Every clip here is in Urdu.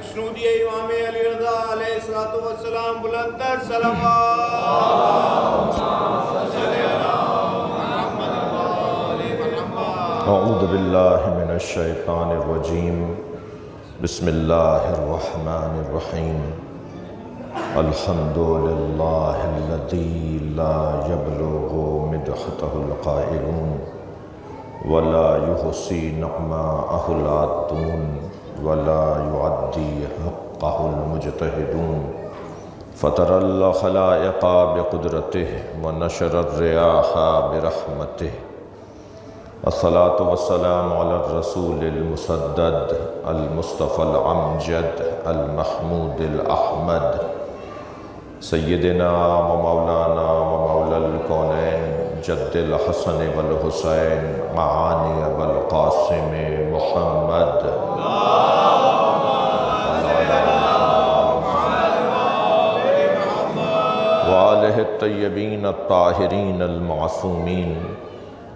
مشنود امام علی رضا علیہ الصلوۃ والسلام بلند تر صلوات اعوذ باللہ من الشیطان الرجیم بسم اللہ الرحمن الرحیم الحمد للہ الذی لا یبلغ مدحتہ القائلون ولا یحصی نعماءہ العادون ولا يعدي حقه المجتهدون فطر الخلائق بقدرته ونشر الرياح برحمته الصلاة والسلام على الرسول المسدد المصطفى الأمجد المحمود الأحمد سيدنا ومولانا ومولى الكونين جد الحسن والحسين معاني والقاسم محمد وآلہ الطیبین الطاہرین المعصومین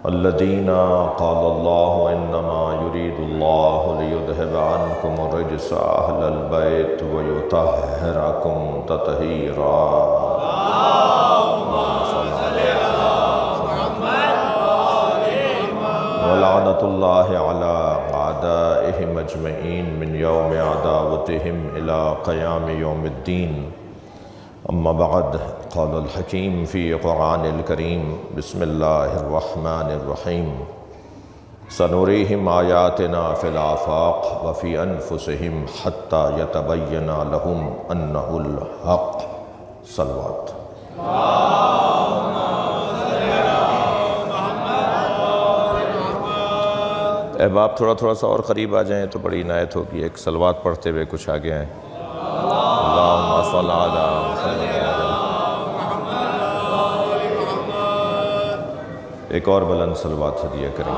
الذین قال اللہ انما یرید اللہ لیذہب عنکم الرجس اہل البیت ویطہرکم تطہیرا ولعنۃ اللہ علی اعدائہم اجمعین من یوم عداوتہم الی قیام یوم الدین اما بعد قال الحکیم فی قرآن الکریم بسم اللہ الرحمن الرحیم سنریہم آیاتنا فی الآفاق وفی انفسہم حتی یتبین لہم انہ الحق صلوات احباب تھوڑا سا اور قریب آ جائیں تو بڑی عنایت ہوگی ایک صلوات پڑھتے ہوئے کچھ آگے آئیں اللہم صل علی ایک اور بلند صلوات ہدیہ کریں گے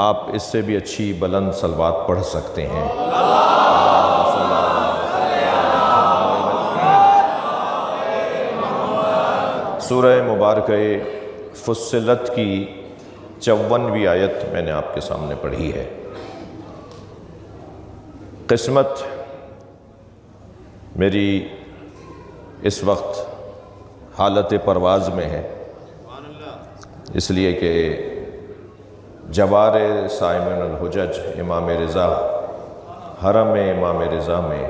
آپ اس سے بھی اچھی بلند صلوات پڑھ سکتے ہیں سورہ مبارکہ فصلت کی 54ویں آیت میں نے آپ کے سامنے پڑھی ہے۔ قسمت میری اس وقت حالت پرواز میں ہے، اس لیے کہ جوار صائمین الحجج امام رضا حرم امام رضا میں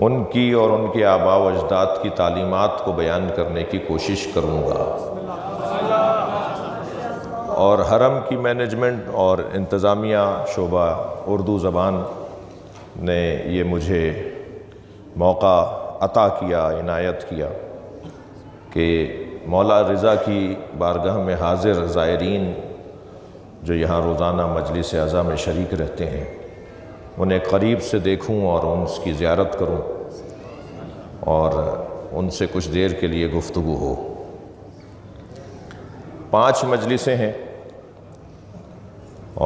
ان کی اور ان کے آباء و اجداد کی تعلیمات کو بیان کرنے کی کوشش کروں گا، اور حرم کی مینجمنٹ اور انتظامیہ شعبہ اردو زبان نے یہ مجھے موقع عطا کیا، عنایت کیا کہ مولا رضا کی بارگاہ میں حاضر زائرین جو یہاں روزانہ مجلس اعضاء میں شریک رہتے ہیں انہیں قریب سے دیکھوں اور ان کی زیارت کروں اور ان سے کچھ دیر کے لیے گفتگو ہو۔ 5 مجلسیں ہیں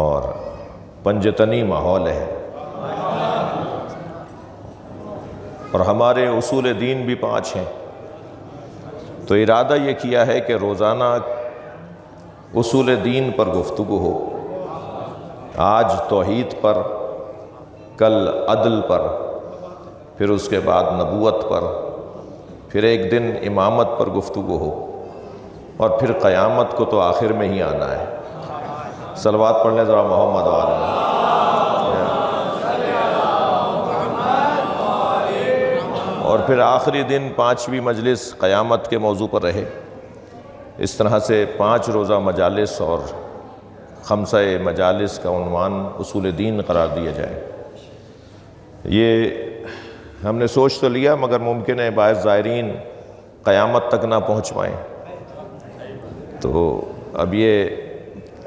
اور پنجتنی ماحول ہے، اور ہمارے اصول دین بھی 5 ہیں، تو ارادہ یہ کیا ہے کہ روزانہ اصول دین پر گفتگو ہو، آج توحید پر، کل عدل پر، پھر اس کے بعد نبوت پر، پھر ایک دن امامت پر گفتگو ہو، اور پھر قیامت کو تو آخر میں ہی آنا ہے۔ صلوات پڑھنے ذرا محمد وآلہ۔ اور پھر آخری دن 5ویں مجلس قیامت کے موضوع پر رہے۔ اس طرح سے 5 روزہ مجالس اور 5 مجالس کا عنوان اصول دین قرار دیا جائے۔ یہ ہم نے سوچ تو لیا، مگر ممکن ہے بعض زائرین قیامت تک نہ پہنچ پائیں، تو اب یہ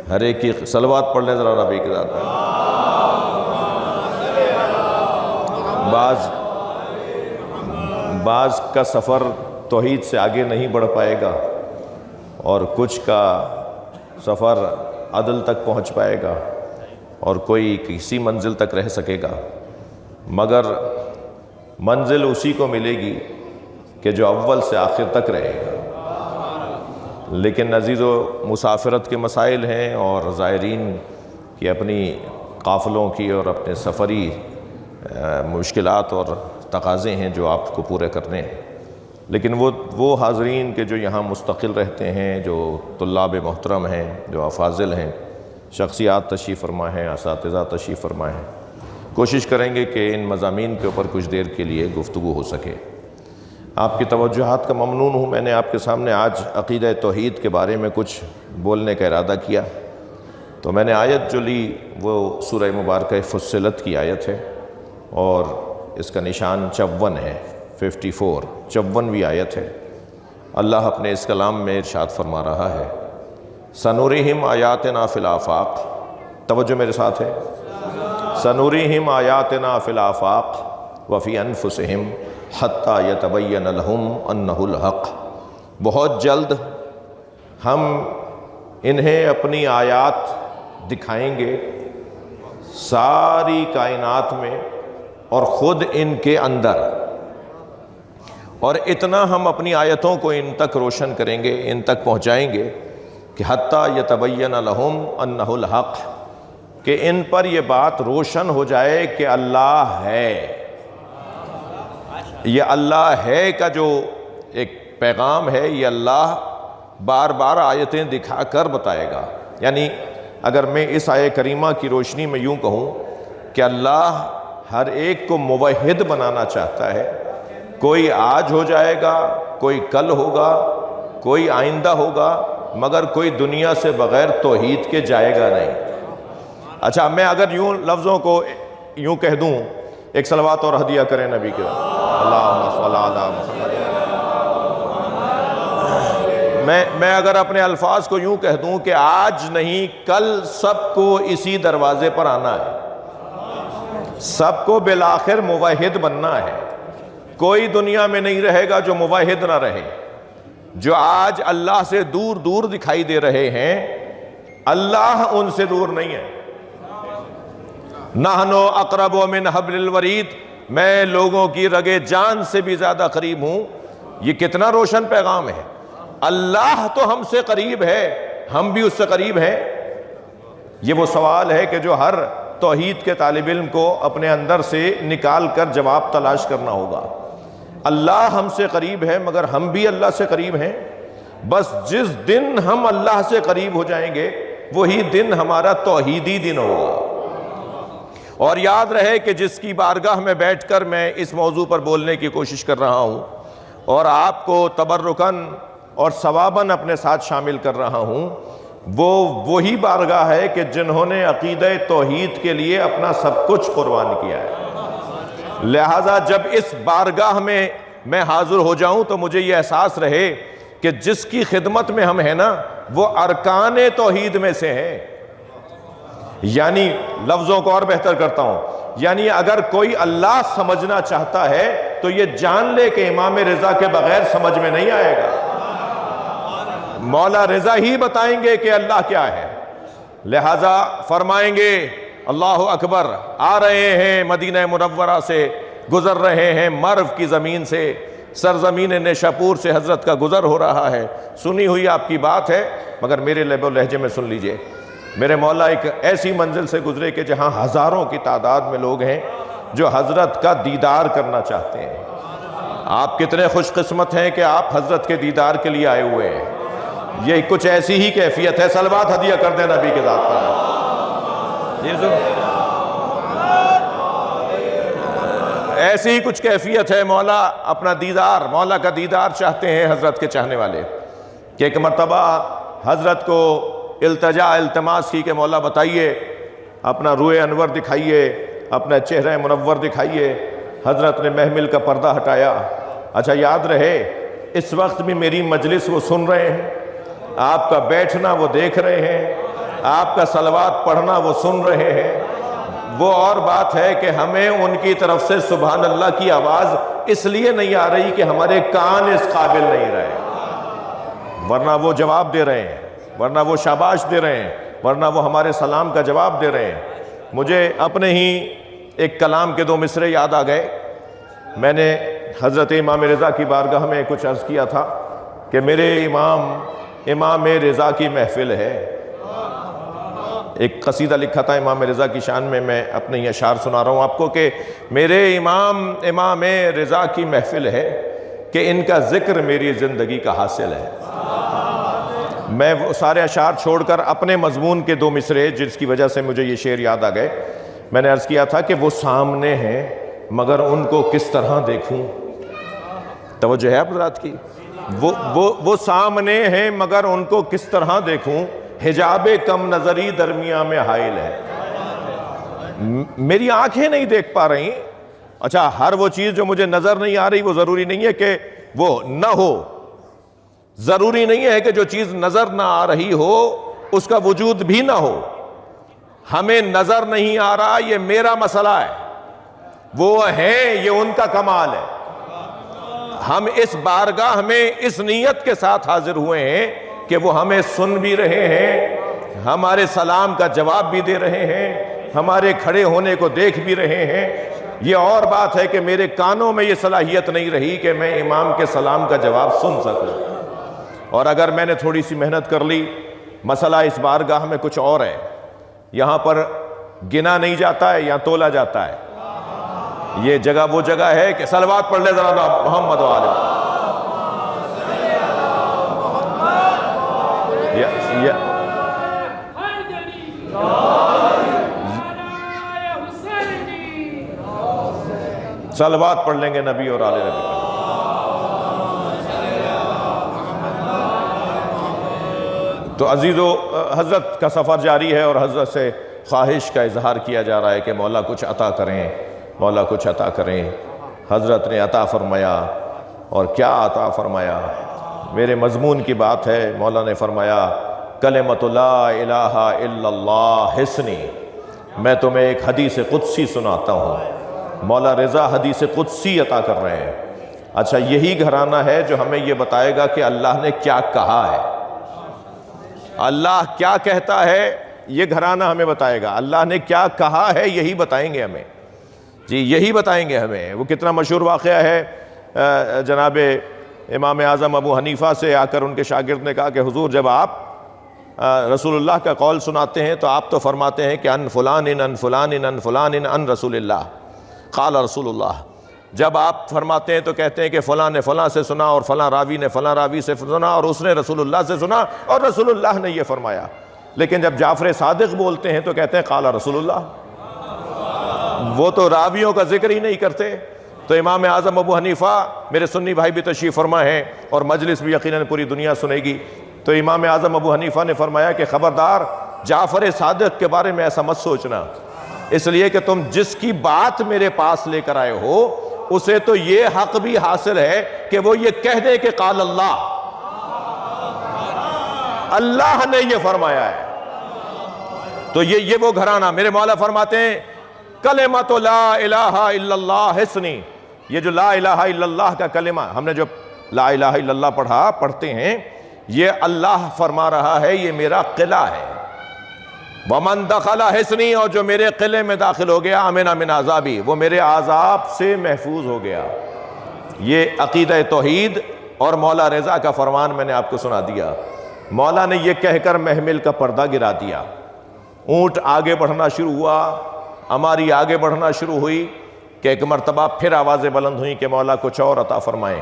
ہر ایک کی صلوات پڑھ لیں ذرا نبی کے ذات میں۔ بعض کا سفر توحید سے آگے نہیں بڑھ پائے گا، اور کچھ کا سفر عدل تک پہنچ پائے گا، اور کوئی کسی منزل تک رہ سکے گا، مگر منزل اسی کو ملے گی کہ جو اول سے آخر تک رہے گا۔ لیکن عزیز و مسافرت کے مسائل ہیں اور زائرین کی اپنی قافلوں کی اور اپنے سفری مشکلات اور تقاضے ہیں جو آپ کو پورے کرنے ہیں. لیکن وہ حاضرین کے جو یہاں مستقل رہتے ہیں، جو طلاب محترم ہیں، جو افاضل ہیں، شخصیات تشریف فرما ہیں، اساتذہ تشریف فرما ہیں، کوشش کریں گے کہ ان مضامین کے اوپر کچھ دیر کے لیے گفتگو ہو سکے. آپ کی توجہات کا ممنون ہوں. میں نے آپ کے سامنے آج عقیدہ توحید کے بارے میں کچھ بولنے کا ارادہ کیا، تو میں نے آیت جو لی وہ سورہ مبارکہ فصلت کی آیت ہے، اور اس کا نشان 54 ہے، 54ویں آیت ہے. اللہ اپنے اس کلام میں ارشاد فرما رہا ہے، سنورہم آیاتنا فی الآفاق. توجہ میرے ساتھ ہے. سنورہم آیاتنا فی الآفاق وفی انفسہم حتی یتبین لہم انہ الحق. بہت جلد ہم انہیں اپنی آیات دکھائیں گے ساری کائنات میں اور خود ان کے اندر، اور اتنا ہم اپنی آیتوں کو ان تک روشن کریں گے، ان تک پہنچائیں گے کہ حتیٰ یتبین لہم انہ الحق، کہ ان پر یہ بات روشن ہو جائے کہ اللہ ہے. یہ اللہ ہے کا جو ایک پیغام ہے، یہ اللہ بار بار آیتیں دکھا کر بتائے گا. یعنی اگر میں اس آیہ کریمہ کی روشنی میں یوں کہوں کہ اللہ ہر ایک کو موحد بنانا چاہتا ہے. کوئی آج ہو جائے گا، کوئی کل ہوگا، کوئی آئندہ ہوگا، مگر کوئی دنیا سے بغیر توحید کے جائے گا نہیں. اچھا، میں اگر یوں لفظوں کو یوں کہہ دوں، ایک صلوات اور ہدیہ کریں نبی کے، اللہم صلی علی محمد. میں اگر اپنے الفاظ کو یوں کہہ دوں کہ آج نہیں کل سب کو اسی دروازے پر آنا ہے، سب کو بالآخر موحد بننا ہے. کوئی دنیا میں نہیں رہے گا جو موحد نہ رہے. جو آج اللہ سے دور دور دکھائی دے رہے ہیں، اللہ ان سے دور نہیں ہے. نحن اقرب من حبل الورید، میں لوگوں کی رگ جان سے بھی زیادہ قریب ہوں. یہ کتنا روشن پیغام ہے. اللہ تو ہم سے قریب ہے، ہم بھی اس سے قریب ہیں. یہ وہ سوال ہے کہ جو ہر توحید کے طالب علم کو اپنے اندر سے نکال کر جواب تلاش کرنا ہوگا. اللہ ہم سے قریب ہے، مگر ہم بھی اللہ سے قریب ہیں. بس جس دن ہم اللہ سے قریب ہو جائیں گے وہی دن ہمارا توحیدی دن ہوگا. اور یاد رہے کہ جس کی بارگاہ میں بیٹھ کر میں اس موضوع پر بولنے کی کوشش کر رہا ہوں اور آپ کو تبرکاً اور ثواباً اپنے ساتھ شامل کر رہا ہوں، وہ وہی بارگاہ ہے کہ جنہوں نے عقیدہ توحید کے لیے اپنا سب کچھ قربان کیا ہے. لہٰذا جب اس بارگاہ میں حاضر ہو جاؤں تو مجھے یہ احساس رہے کہ جس کی خدمت میں ہم ہیں نا، وہ ارکان توحید میں سے ہے. یعنی لفظوں کو اور بہتر کرتا ہوں، یعنی اگر کوئی اللہ سمجھنا چاہتا ہے تو یہ جان لے کہ امام رضا کے بغیر سمجھ میں نہیں آئے گا. مولا رضا ہی بتائیں گے کہ اللہ کیا ہے. لہذا فرمائیں گے اللہ اکبر، آ رہے ہیں مدینہ منورہ سے، گزر رہے ہیں مرو کی زمین سے، سرزمین نیشاپور سے حضرت کا گزر ہو رہا ہے. سنی ہوئی آپ کی بات ہے، مگر میرے لب و لہجے میں سن لیجئے. میرے مولا ایک ایسی منزل سے گزرے کہ جہاں ہزاروں کی تعداد میں لوگ ہیں جو حضرت کا دیدار کرنا چاہتے ہیں. آپ کتنے خوش قسمت ہیں کہ آپ حضرت کے دیدار کے لیے آئے ہوئے ہیں. یہ کچھ ایسی ہی کیفیت ہے. صلوات ہدیہ کر دیں نبی کے ذات پر. ایسی ہی کچھ کیفیت ہے. مولا اپنا دیدار، مولا کا دیدار چاہتے ہیں حضرت کے چاہنے والے. کہ ایک مرتبہ حضرت کو التجا التماس کی کہ مولا بتائیے، اپنا روئے انور دکھائیے، اپنا چہرہ منور دکھائیے. حضرت نے محمل کا پردہ ہٹایا. اچھا یاد رہے، اس وقت بھی میری مجلس وہ سن رہے ہیں، آپ کا بیٹھنا وہ دیکھ رہے ہیں، آپ کا صلوات پڑھنا وہ سن رہے ہیں. وہ اور بات ہے کہ ہمیں ان کی طرف سے سبحان اللہ کی آواز اس لیے نہیں آ رہی کہ ہمارے کان اس قابل نہیں رہے، ورنہ وہ جواب دے رہے ہیں، ورنہ وہ شاباش دے رہے ہیں، ورنہ وہ ہمارے سلام کا جواب دے رہے ہیں. مجھے اپنے ہی ایک کلام کے 2 مصرے یاد آ گئے. میں نے حضرت امام رضا کی بارگاہ میں کچھ عرض کیا تھا کہ میرے امام امام رضا کی محفل ہے۔ ایک قصیدہ لکھا تھا امام رضا کی شان میں اپنے یہ اشعار سنا رہا ہوں آپ کو کہ میرے امام رضا کی محفل ہے کہ ان کا ذکر میری زندگی کا حاصل ہے۔ میں وہ سارے اشعار چھوڑ کر اپنے مضمون کے دو مصرے جس کی وجہ سے مجھے یہ شعر یاد آ گئے، میں نے عرض کیا تھا کہ وہ سامنے ہیں مگر ان کو کس طرح دیکھوں۔ توجہ ہے آپ حضرات کی؟ وہ سامنے ہیں مگر ان کو کس طرح دیکھوں، حجاب کم نظری درمیان میں حائل ہے۔ میری آنکھیں نہیں دیکھ پا رہی۔ اچھا، ہر وہ چیز جو مجھے نظر نہیں آ رہی وہ ضروری نہیں ہے کہ وہ نہ ہو، ضروری نہیں ہے کہ جو چیز نظر نہ آ رہی ہو اس کا وجود بھی نہ ہو۔ ہمیں نظر نہیں آ رہا یہ میرا مسئلہ ہے، وہ ہیں یہ ان کا کمال ہے۔ ہم اس بارگاہ میں اس نیت کے ساتھ حاضر ہوئے ہیں کہ وہ ہمیں سن بھی رہے ہیں، ہمارے سلام کا جواب بھی دے رہے ہیں، ہمارے کھڑے ہونے کو دیکھ بھی رہے ہیں۔ یہ اور بات ہے کہ میرے کانوں میں یہ صلاحیت نہیں رہی کہ میں امام کے سلام کا جواب سن سکوں، اور اگر میں نے تھوڑی سی محنت کر لی، مسئلہ اس بارگاہ میں کچھ اور ہے، یہاں پر گنا نہیں جاتا ہے، یہاں تولا جاتا ہے۔ یہ جگہ وہ جگہ ہے کہ صلوات پڑھ لے ذرا محمد و آل صلوات پڑھ لیں گے نبی اور آل نبی پر۔ تو عزیزو، حضرت کا سفر جاری ہے اور حضرت سے خواہش کا اظہار کیا جا رہا ہے کہ مولا کچھ عطا کریں، مولا کچھ عطا کریں۔ حضرت نے عطا فرمایا، اور کیا عطا فرمایا؟ میرے مضمون کی بات ہے۔ مولا نے فرمایا کلمۃ لا الہ الا اللہ حسنی۔ میں تمہیں ایک حدیث قدسی سناتا ہوں۔ مولا رضا حدیث قدسی عطا کر رہے ہیں۔ اچھا، یہی گھرانہ ہے جو ہمیں یہ بتائے گا کہ اللہ نے کیا کہا ہے، اللہ کیا کہتا ہے، یہ گھرانہ ہمیں بتائے گا۔ اللہ نے کیا کہا ہے یہی بتائیں گے ہمیں، جی یہی بتائیں گے ہمیں۔ وہ کتنا مشہور واقعہ ہے، جناب امام اعظم ابو حنیفہ سے آ کر ان کے شاگرد نے کہا کہ حضور، جب آپ رسول اللہ کا قول سناتے ہیں تو آپ تو فرماتے ہیں کہ ان فلان ان فلان ان فلان ان رسول اللہ قال رسول اللہ۔ جب آپ فرماتے ہیں تو کہتے ہیں کہ فلاں نے فلاں سے سنا، اور فلاں راوی نے فلاں راوی سے سنا، اور اس نے رسول اللہ سے سنا، اور رسول اللہ نے یہ فرمایا۔ لیکن جب جعفر صادق بولتے ہیں تو کہتے ہیں قال رسول اللہ۔ وہ تو راویوں کا ذکر ہی نہیں کرتے۔ تو امام اعظم ابو حنیفہ، میرے سنی بھائی بھی تشریف فرما ہیں اور مجلس بھی یقیناً پوری دنیا سنے گی، تو امام اعظم ابو حنیفہ نے فرمایا کہ خبردار جعفر صادق کے بارے میں ایسا مت سوچنا، اس لیے کہ تم جس کی بات میرے پاس لے کر آئے ہو اسے تو یہ حق بھی حاصل ہے کہ وہ یہ کہہ دے کہ قال اللہ، اللہ نے یہ فرمایا ہے۔ تو یہ وہ گھرانہ، میرے مولا فرماتے ہیں کلمۃ لا الہ الا اللہ حسنی۔ یہ جو لا الہ الا اللہ کا کلمہ، ہم نے جو لا الہ الا اللہ پڑھتے ہیں، یہ اللہ فرما رہا ہے یہ میرا قلعہ ہے۔ وَمَن دَخَلَ حِسْنِي، اور جو میرے قلعے میں داخل ہو گیا، آمِنَ مِنْ عَذَابِي، وہ میرے عذاب سے محفوظ ہو گیا۔ یہ عقیدہ توحید اور مولا رضا کا فرمان میں نے آپ کو سنا دیا۔ مولا نے یہ کہہ کر محمل کا پردہ گرا دیا، اونٹ آگے بڑھنا شروع ہوا، ہماری آگے بڑھنا شروع ہوئی کہ ایک مرتبہ پھر آوازیں بلند ہوئیں کہ مولا کچھ اور عطا فرمائیں۔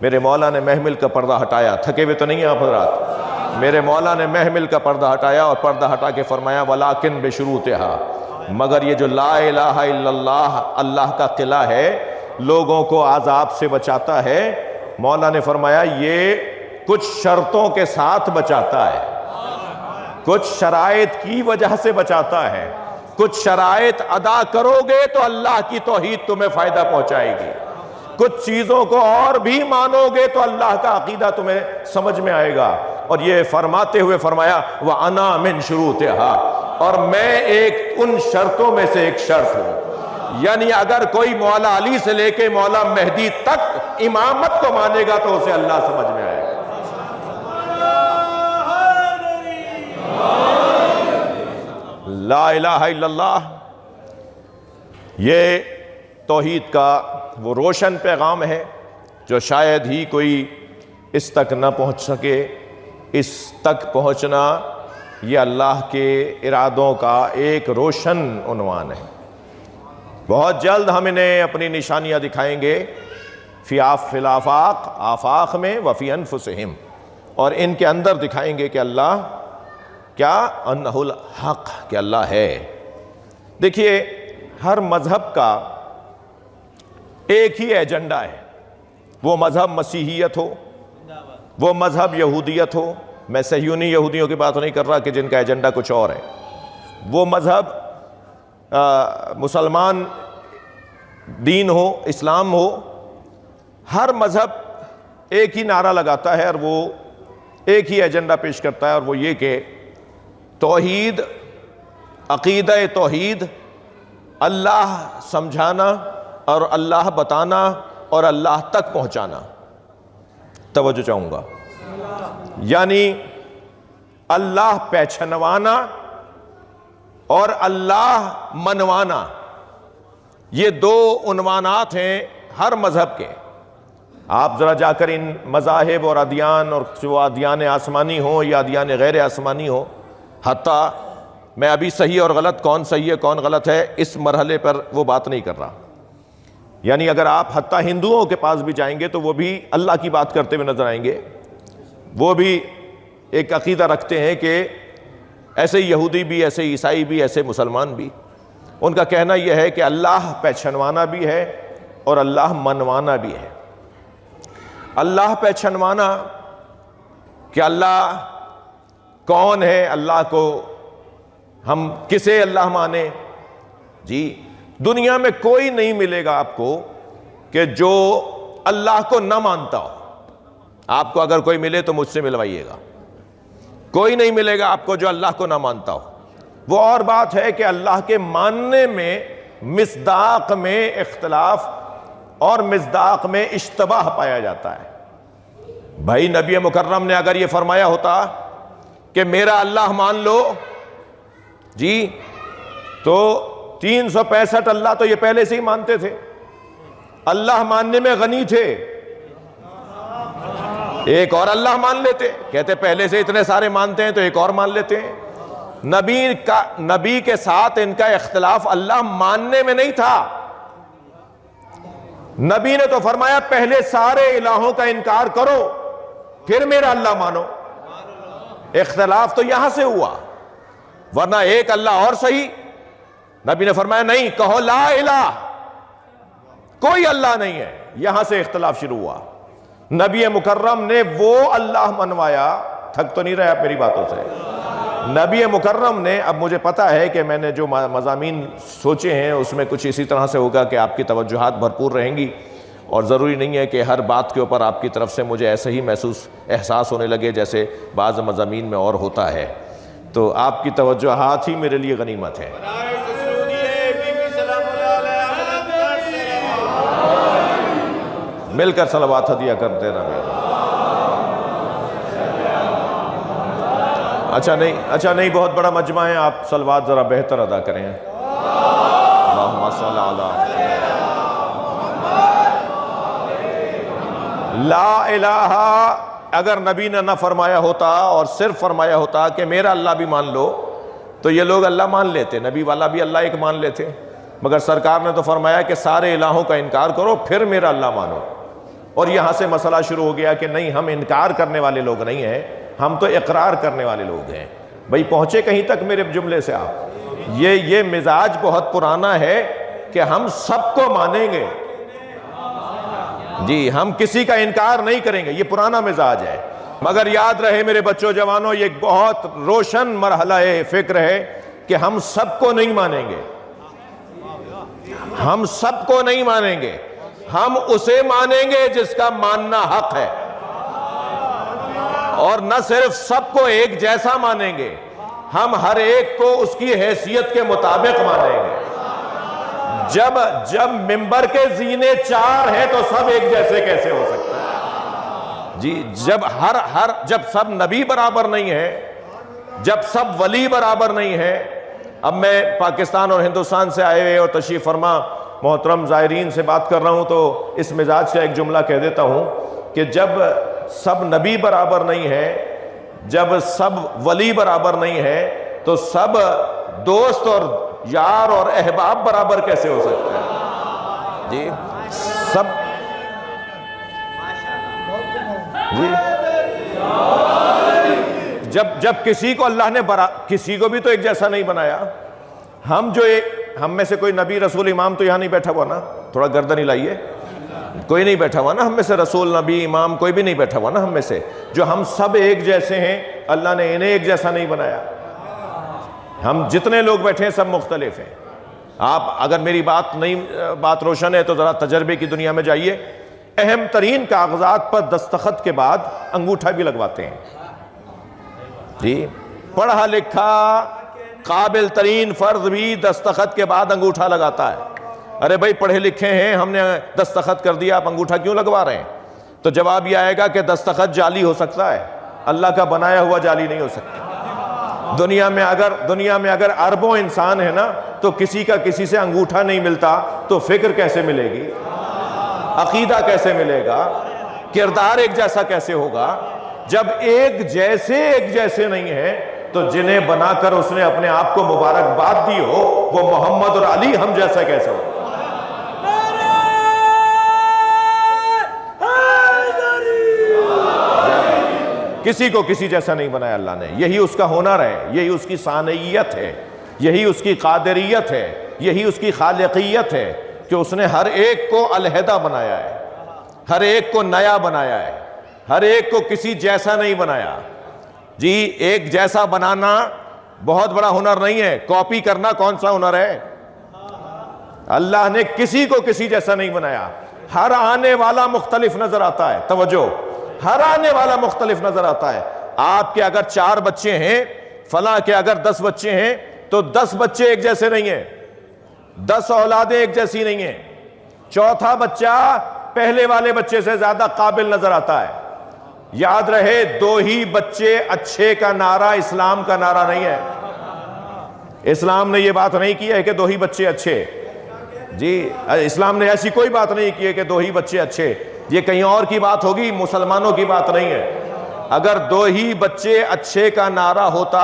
میرے مولا نے محمل کا پردہ ہٹایا، تھکے ہوئے تو نہیں ہیں آپ حضرات؟ میرے مولا نے محمل کا پردہ ہٹایا اور پردہ ہٹا کے فرمایا وَلَٰكِن بِشُرُوطِهَا، مگر یہ جو لا الہ الا اللہ، اللہ کا قلعہ ہے، لوگوں کو عذاب سے بچاتا ہے۔ مولا نے فرمایا یہ کچھ شرطوں کے ساتھ بچاتا ہے، کچھ شرائط کی وجہ سے بچاتا ہے۔ کچھ شرائط ادا کرو گے تو اللہ کی توحید تمہیں فائدہ پہنچائے گی، کچھ چیزوں کو اور بھی مانو گے تو اللہ کا عقیدہ تمہیں سمجھ میں آئے گا۔ اور یہ فرماتے ہوئے فرمایا وَأَنَا مِن شُرُوطِهَا، اور میں ایک ان شرطوں میں سے ایک شرط ہوں۔ یعنی اگر کوئی مولا علی سے لے کے مولا مہدی تک امامت کو مانے گا تو اسے اللہ سمجھ میں آئے گا۔ لا الہ الا اللہ، یہ توحید کا وہ روشن پیغام ہے جو شاید ہی کوئی اس تک نہ پہنچ سکے اس تک پہنچنا یہ اللہ کے ارادوں کا ایک روشن عنوان ہے۔ بہت جلد ہم انہیں اپنی نشانیاں دکھائیں گے، فی الآفاق، آفاق میں، وفی انفسہم، اور ان کے اندر دکھائیں گے کہ اللہ کیا، انہ الحق، کہ اللہ ہے۔ دیکھیے ہر مذہب کا ایک ہی ایجنڈا ہے، وہ مذہب مسیحیت ہو، وہ مذہب یہودیت ہو، میں صہیونی یہودیوں کی بات نہیں کر رہا کہ جن کا ایجنڈا کچھ اور ہے، وہ مذہب مسلمان دین ہو، اسلام ہو، ہر مذہب ایک ہی نعرہ لگاتا ہے اور وہ ایک ہی ایجنڈا پیش کرتا ہے، اور وہ یہ کہ توحید، عقیدہ توحید، اللہ سمجھانا اور اللہ بتانا اور اللہ تک پہنچانا۔ توجہ چاہوں گا، یعنی اللہ پہچنوانا اور اللہ منوانا، یہ دو عنوانات ہیں ہر مذہب کے۔ آپ ذرا جا کر ان مذاہب اور ادیان، اور جو ادیان آسمانی ہوں یا ادیان غیر آسمانی ہوں، حتیٰ میں ابھی صحیح اور غلط، کون صحیح ہے کون غلط ہے، اس مرحلے پر وہ بات نہیں کر رہا۔ یعنی اگر آپ حتیٰ ہندوؤں کے پاس بھی جائیں گے تو وہ بھی اللہ کی بات کرتے ہوئے نظر آئیں گے، وہ بھی ایک عقیدہ رکھتے ہیں کہ ایسے یہودی بھی، ایسے عیسائی بھی، ایسے مسلمان بھی، ان کا کہنا یہ ہے کہ اللہ پہچنوانا بھی ہے اور اللہ منوانا بھی ہے۔ اللہ پہچنوانا کہ اللہ کون ہے، اللہ کو ہم کسے اللہ مانیں؟ جی دنیا میں کوئی نہیں ملے گا آپ کو کہ جو اللہ کو نہ مانتا ہو۔ آپ کو اگر کوئی ملے تو مجھ سے ملوائیے گا۔ کوئی نہیں ملے گا آپ کو جو اللہ کو نہ مانتا ہو۔ وہ اور بات ہے کہ اللہ کے ماننے میں مصداق میں اختلاف اور مصداق میں اشتباہ پایا جاتا ہے۔ بھائی نبی مکرم نے اگر یہ فرمایا ہوتا کہ میرا اللہ مان لو، جی تو 365 اللہ تو یہ پہلے سے ہی مانتے تھے، اللہ ماننے میں غنی تھے، ایک اور اللہ مان لیتے، کہتے پہلے سے اتنے سارے مانتے ہیں تو ایک اور مان لیتے ہیں۔ نبی کے ساتھ ان کا اختلاف اللہ ماننے میں نہیں تھا۔ نبی نے تو فرمایا پہلے سارے الہوں کا انکار کرو پھر میرا اللہ مانو۔ اختلاف تو یہاں سے ہوا، ورنہ ایک اللہ اور صحیح۔ نبی نے فرمایا نہیں، کہو لا الہ، کوئی اللہ نہیں ہے، یہاں سے اختلاف شروع ہوا۔ نبی مکرم نے وہ اللہ منوایا، تھک تو نہیں رہے آپ میری باتوں سے؟ نبی مکرم نے، اب مجھے پتا ہے کہ میں نے جو مضامین سوچے ہیں اس میں کچھ اسی طرح سے ہوگا کہ آپ کی توجہات بھرپور رہیں گی، اور ضروری نہیں ہے کہ ہر بات کے اوپر آپ کی طرف سے مجھے ایسے ہی احساس ہونے لگے جیسے بعض مضامین میں اور ہوتا ہے۔ تو آپ کی توجہات ہی میرے لیے غنیمت ہے۔ مل کر صلوات ہدیہ کر دینا میرا۔ اچھا نہیں بہت بڑا مجمع ہے، آپ صلوات ذرا بہتر ادا کریں۔ اللہم صل علی لا الہ، اگر نبی نے نہ فرمایا ہوتا اور صرف فرمایا ہوتا کہ میرا اللہ بھی مان لو تو یہ لوگ اللہ مان لیتے، نبی والا بھی اللہ ایک مان لیتے، مگر سرکار نے تو فرمایا کہ سارے الہوں کا انکار کرو پھر میرا اللہ مانو۔ اور یہاں سے مسئلہ شروع ہو گیا کہ نہیں، ہم انکار کرنے والے لوگ نہیں ہیں، ہم تو اقرار کرنے والے لوگ ہیں۔ بھئی پہنچے کہیں تک میرے جملے سے آپ؟ یہ مزاج بہت پرانا ہے کہ ہم سب کو مانیں گے، جی ہم کسی کا انکار نہیں کریں گے، یہ پرانا مزاج ہے۔ مگر یاد رہے میرے بچوں جوانوں، یہ ایک بہت روشن مرحلہ فکر ہے کہ ہم سب کو نہیں مانیں گے، ہم سب کو نہیں مانیں گے، ہم اسے مانیں گے جس کا ماننا حق ہے، اور نہ صرف سب کو ایک جیسا مانیں گے، ہم ہر ایک کو اس کی حیثیت کے مطابق مانیں گے۔ جب ممبر کے زینے 4 ہیں تو سب ایک جیسے کیسے ہو سکتے ہیں؟ جی جب سب نبی برابر نہیں ہے، جب سب ولی برابر نہیں ہے۔ اب میں پاکستان اور ہندوستان سے آئے ہوئے اور تشریف فرما محترم زائرین سے بات کر رہا ہوں تو اس مزاج کا ایک جملہ کہہ دیتا ہوں کہ جب سب نبی برابر نہیں ہے، جب سب ولی برابر نہیں ہے تو سب دوست اور یار اور احباب برابر کیسے ہو سکتے ہیں؟ جی سب جی جب کسی کو اللہ نے کسی کو بھی تو ایک جیسا نہیں بنایا. ہم میں سے کوئی نبی رسول امام تو یہاں نہیں بیٹھا ہوا نا, تھوڑا گردن ہلائیے. کوئی نہیں بیٹھا ہوا نا ہم میں سے, رسول نبی امام کوئی بھی نہیں بیٹھا ہوا نا ہم میں سے. جو ہم سب ایک جیسے ہیں, اللہ نے انہیں ایک جیسا نہیں بنایا. ہم جتنے لوگ بیٹھے ہیں سب مختلف ہیں. آپ اگر میری بات روشن ہے تو ذرا تجربے کی دنیا میں جائیے. اہم ترین کاغذات پر دستخط کے بعد انگوٹھا بھی لگواتے ہیں. جی پڑھا لکھا قابل ترین فرد بھی دستخط کے بعد انگوٹھا لگاتا ہے. ارے بھائی پڑھے لکھے ہیں, ہم نے دستخط کر دیا, آپ انگوٹھا کیوں لگوا رہے ہیں؟ تو جواب یہ آئے گا کہ دستخط جعلی ہو سکتا ہے, اللہ کا بنایا ہوا جعلی نہیں ہو سکتا. دنیا میں اگر اربوں انسان ہے نا, تو کسی کا کسی سے انگوٹھا نہیں ملتا تو فکر کیسے ملے گی, عقیدہ کیسے ملے گا, کردار ایک جیسا کیسے ہوگا؟ جب ایک جیسے نہیں ہے تو جنہیں بنا کر اس نے اپنے آپ کو مبارکباد دی ہو, وہ محمد اور علی ہم جیسا کیسے ہو؟ کسی کو کسی جیسا نہیں بنایا اللہ نے. یہی اس کا ہنر ہے, یہی اس کی صانعیت ہے, یہی اس کی قادریت ہے, یہی اس کی خالقیت ہے کہ اس نے ہر ایک کو علیحدہ بنایا ہے, ہر ایک کو نیا بنایا ہے, ہر ایک کو کسی جیسا نہیں بنایا. جی ایک جیسا بنانا بہت بڑا ہنر نہیں ہے, کاپی کرنا کون سا ہنر ہے؟ اللہ نے کسی کو کسی جیسا نہیں بنایا. ہر آنے والا مختلف نظر آتا ہے. توجہ, ہر آنے والا مختلف نظر آتا ہے. آپ کے اگر 4 بچے ہیں, فلاں کے اگر 10 بچے ہیں, تو 10 بچے ایک جیسے نہیں ہیں, 10 اولادیں ایک جیسی نہیں ہیں. چوتھا بچہ پہلے والے بچے سے زیادہ قابل نظر آتا ہے. یاد رہے, 2 ہی بچے اچھے کا نعرہ اسلام کا نعرہ نہیں ہے. اسلام نے یہ بات نہیں کی ہے کہ 2 ہی بچے اچھے. جی اسلام نے ایسی کوئی بات نہیں کی ہے کہ 2 ہی بچے اچھے. یہ کہیں اور کی بات ہوگی, مسلمانوں کی بات نہیں ہے. اگر 2 ہی بچے اچھے کا نعرہ ہوتا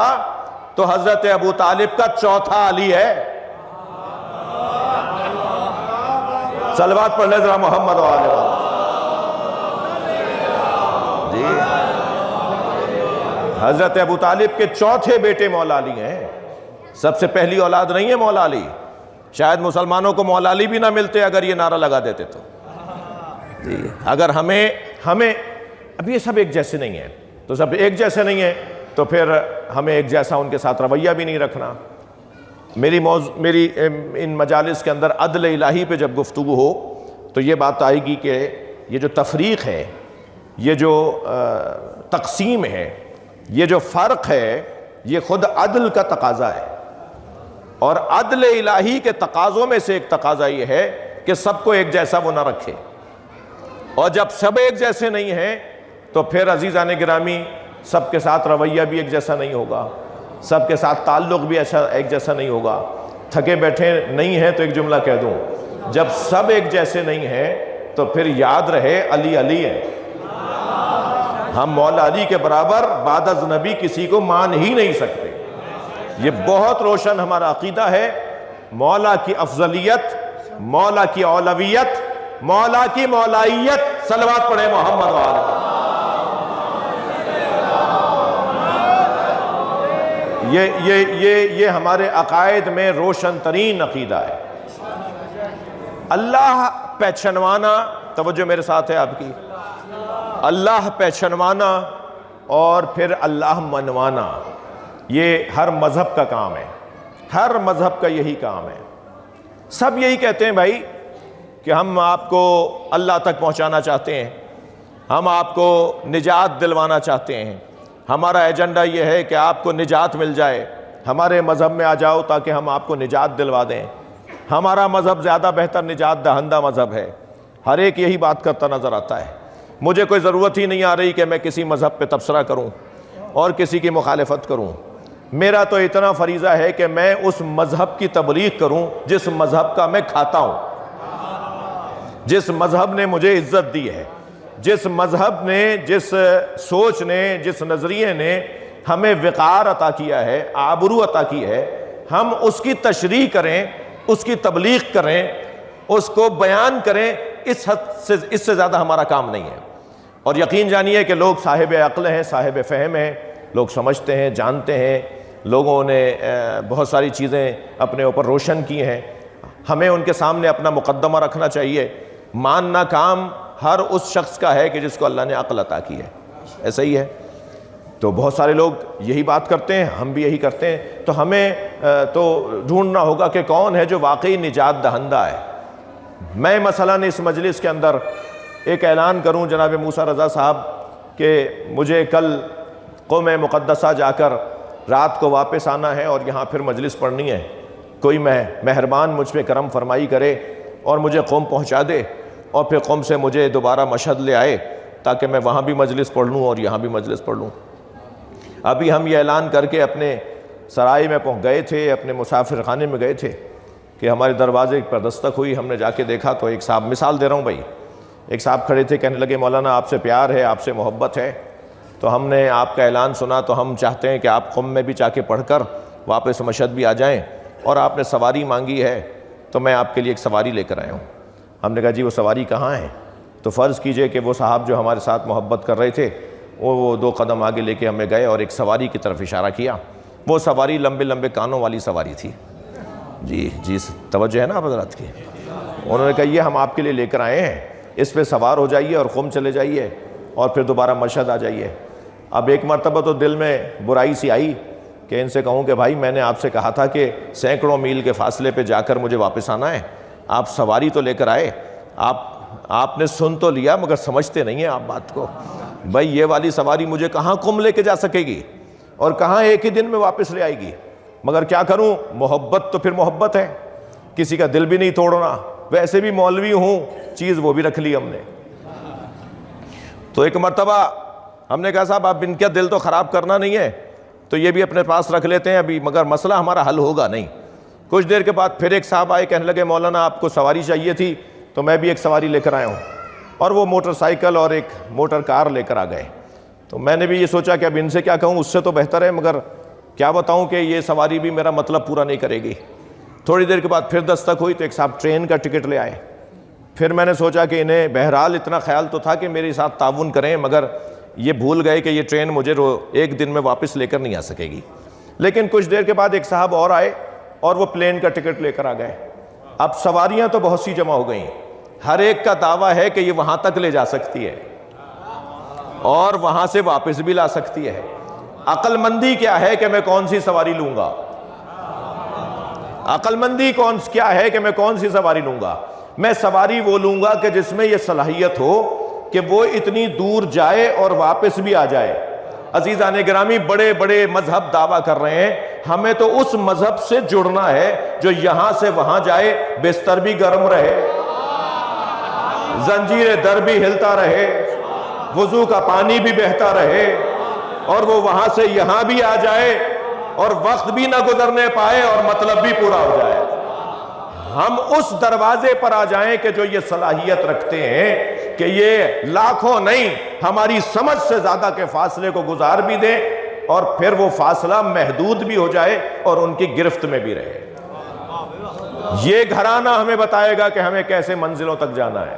تو حضرت ابو طالب کا چوتھا علی ہے. صلوات پڑھ لیں ذرا محمد وآلہ وسلم. جی حضرت ابو طالب کے چوتھے بیٹے مولا علی ہیں. سب سے پہلی اولاد نہیں ہے مولا علی. شاید مسلمانوں کو مولا علی بھی نہ ملتے اگر یہ نعرہ لگا دیتے تو. جی اگر ہمیں اب یہ سب ایک جیسے نہیں ہیں, تو سب ایک جیسے نہیں ہیں تو پھر ہمیں ایک جیسا ان کے ساتھ رویہ بھی نہیں رکھنا. میری ان مجالس کے اندر عدل الہی پہ جب گفتگو ہو تو یہ بات آئے گی کہ یہ جو تفریق ہے, یہ جو تقسیم ہے, یہ جو فرق ہے, یہ خود عدل کا تقاضا ہے. اور عدل الہی کے تقاضوں میں سے ایک تقاضا یہ ہے کہ سب کو ایک جیسا وہ نہ رکھے. اور جب سب ایک جیسے نہیں ہیں تو پھر عزیزان گرامی سب کے ساتھ رویہ بھی ایک جیسا نہیں ہوگا, سب کے ساتھ تعلق بھی ایک جیسا نہیں ہوگا. تھکے بیٹھے نہیں ہیں تو ایک جملہ کہہ دوں, جب سب ایک جیسے نہیں ہیں تو پھر یاد رہے علی علی ہے. ہم مولا علی کے برابر بعد از نبی کسی کو مان ہی نہیں سکتے. یہ بہت روشن ہمارا عقیدہ ہے. مولا کی افضلیت, مولا کی اولویت, مولا کی مولائیت. صلوات پڑھیں محمد وآلہ وسلم. یہ ہمارے عقائد میں روشن ترین عقیدہ ہے. اللہ پہچنوانا, توجہ میرے ساتھ ہے آپ کی, اللہ پہچنوانا اور پھر اللہ منوانا, یہ ہر مذہب کا کام ہے. ہر مذہب کا یہی کام ہے. سب یہی کہتے ہیں بھائی کہ ہم آپ کو اللہ تک پہنچانا چاہتے ہیں, ہم آپ کو نجات دلوانا چاہتے ہیں, ہمارا ایجنڈا یہ ہے کہ آپ کو نجات مل جائے, ہمارے مذہب میں آ جاؤ تاکہ ہم آپ کو نجات دلوا دیں. ہمارا مذہب زیادہ بہتر نجات دہندہ مذہب ہے. ہر ایک یہی بات کرتا نظر آتا ہے. مجھے کوئی ضرورت ہی نہیں آ رہی کہ میں کسی مذہب پہ تبصرہ کروں اور کسی کی مخالفت کروں. میرا تو اتنا فریضہ ہے کہ میں اس مذہب کی تبلیغ کروں جس مذہب کا میں کھاتا ہوں, جس مذہب نے مجھے عزت دی ہے, جس مذہب نے، جس سوچ نے، جس نظریے نے ہمیں وقار عطا کیا ہے، آبرو عطا کی ہے، ہم اس کی تشریح کریں، اس کی تبلیغ کریں، اس کو بیان کریں، اس سے زیادہ ہمارا کام نہیں ہے۔ اور یقین جانیے کہ لوگ صاحب عقل ہیں، صاحب فہم ہیں، لوگ سمجھتے ہیں، جانتے ہیں، لوگوں نے بہت ساری چیزیں اپنے اوپر روشن کی ہیں۔ ہمیں ان کے سامنے اپنا مقدمہ رکھنا چاہیے۔ ماننا کام ہر اس شخص کا ہے کہ جس کو اللہ نے عقل عطا کی ہے، ایسا ہی ہے۔ تو بہت سارے لوگ یہی بات کرتے ہیں، ہم بھی یہی کرتے ہیں، تو ہمیں تو ڈھونڈنا ہوگا کہ کون ہے جو واقعی نجات دہندہ ہے۔ میں مثلاً اس مجلس کے اندر ایک اعلان کروں جناب موسیٰ رضا صاحب کہ مجھے کل قوم مقدسہ جا کر رات کو واپس آنا ہے اور یہاں پھر مجلس پڑھنی ہے، کوئی مہربان مجھ پہ کرم فرمائی کرے اور مجھے قوم پہنچا دے، اور پھر قوم سے مجھے دوبارہ مشہد لے آئے تاکہ میں وہاں بھی مجلس پڑھ لوں اور یہاں بھی مجلس پڑھ لوں۔ ابھی ہم یہ اعلان کر کے اپنے سرائے میں پہنچ گئے تھے، اپنے مسافر خانے میں گئے تھے کہ ہمارے دروازے پر دستک ہوئی۔ ہم نے جا کے دیکھا تو ایک صاحب، مثال دے رہا ہوں بھائی، ایک صاحب کھڑے تھے، کہنے لگے مولانا آپ سے پیار ہے، آپ سے محبت ہے، تو ہم نے آپ کا اعلان سنا تو ہم چاہتے ہیں کہ آپ قم میں بھی جا کے پڑھ کر واپس مشہد بھی آ جائیں، اور آپ نے سواری مانگی ہے تو میں آپ کے لیے ایک سواری لے کر آیا ہوں۔ ہم نے کہا جی وہ سواری کہاں ہے؟ تو فرض کیجئے کہ وہ صاحب جو ہمارے ساتھ محبت کر رہے تھے وہ 2 قدم آگے لے کے ہمیں گئے اور ایک سواری کی طرف اشارہ کیا۔ وہ سواری لمبے لمبے کانوں والی سواری تھی۔ جی توجہ ہے نا آپ حضرات کی؟ انہوں نے کہا یہ ہم آپ کے لیے لے کر آئے ہیں، اس پہ سوار ہو جائیے اور قم چلے جائیے اور پھر دوبارہ مشہد آ جائیے۔ اب ایک مرتبہ تو دل میں برائی سی آئی کہ ان سے کہوں کہ بھائی میں نے آپ سے کہا تھا کہ سینکڑوں میل کے فاصلے پہ جا کر مجھے واپس آنا ہے، آپ سواری تو لے کر آئے، آپ نے سن تو لیا مگر سمجھتے نہیں ہیں آپ بات کو۔ بھائی یہ والی سواری مجھے کہاں قم لے کے جا سکے گی اور کہاں ایک ہی دن میں واپس لے آئے گی؟ مگر کیا کروں، محبت تو پھر محبت ہے، کسی کا دل بھی نہیں توڑنا، ویسے بھی مولوی ہوں، چیز وہ بھی رکھ لی ہم نے۔ تو ایک مرتبہ ہم نے کہا صاحب آپ ان کا دل تو خراب کرنا نہیں ہے تو یہ بھی اپنے پاس رکھ لیتے ہیں ابھی، مگر مسئلہ ہمارا حل ہوگا نہیں۔ کچھ دیر کے بعد پھر ایک صاحب آئے، کہنے لگے مولانا آپ کو سواری چاہیے تھی تو میں بھی ایک سواری لے کر آیا ہوں، اور وہ موٹر سائیکل اور ایک موٹر کار لے کر آ گئے۔ تو میں نے بھی یہ سوچا کہ اب ان سے کیا کہوں، اس سے تو بہتر ہے، مگر کیا بتاؤں کہ یہ سواری بھی میرا مطلب پورا نہیں کرے گی۔ تھوڑی دیر کے بعد پھر دستک ہوئی تو ایک صاحب ٹرین کا ٹکٹ لے آئے۔ پھر میں نے سوچا کہ انہیں بہرحال اتنا خیال تو تھا کہ میرے ساتھ تعاون کریں، مگر یہ بھول گئے کہ یہ ٹرین مجھے ایک دن میں واپس لے کر نہیں آ سکے گی۔ لیکن کچھ دیر کے بعد ایک صاحب اور آئے اور وہ پلین کا ٹکٹ لے کر آ گئے۔ اب سواریاں تو بہت سی جمع ہو گئیں، ہر ایک کا دعویٰ ہے کہ یہ وہاں تک لے جا سکتی ہے اور وہاں سے واپس بھی لا سکتی ہے۔ عقل مندی کیا ہے کہ میں کون سی سواری لوں گا؟ عقل مندی کیا ہے کہ میں کون سی سواری لوں گا؟ میں سواری وہ لوں گا کہ جس میں یہ صلاحیت ہو کہ وہ اتنی دور جائے اور واپس بھی آ جائے۔ عزیزان گرامی، بڑے بڑے مذہب دعویٰ کر رہے ہیں، ہمیں تو اس مذہب سے جڑنا ہے جو یہاں سے وہاں جائے، بستر بھی گرم رہے، زنجیر در بھی ہلتا رہے، وضو کا پانی بھی بہتا رہے، اور وہ وہاں سے یہاں بھی آ جائے اور وقت بھی نہ گزرنے پائے اور مطلب بھی پورا ہو جائے۔ ہم اس دروازے پر آ جائیں کہ جو یہ صلاحیت رکھتے ہیں کہ یہ لاکھوں نہیں، ہماری سمجھ سے زیادہ کے فاصلے کو گزار بھی دیں اور پھر وہ فاصلہ محدود بھی ہو جائے اور ان کی گرفت میں بھی رہے۔ یہ گھرانہ ہمیں بتائے گا کہ ہمیں کیسے منزلوں تک جانا ہے۔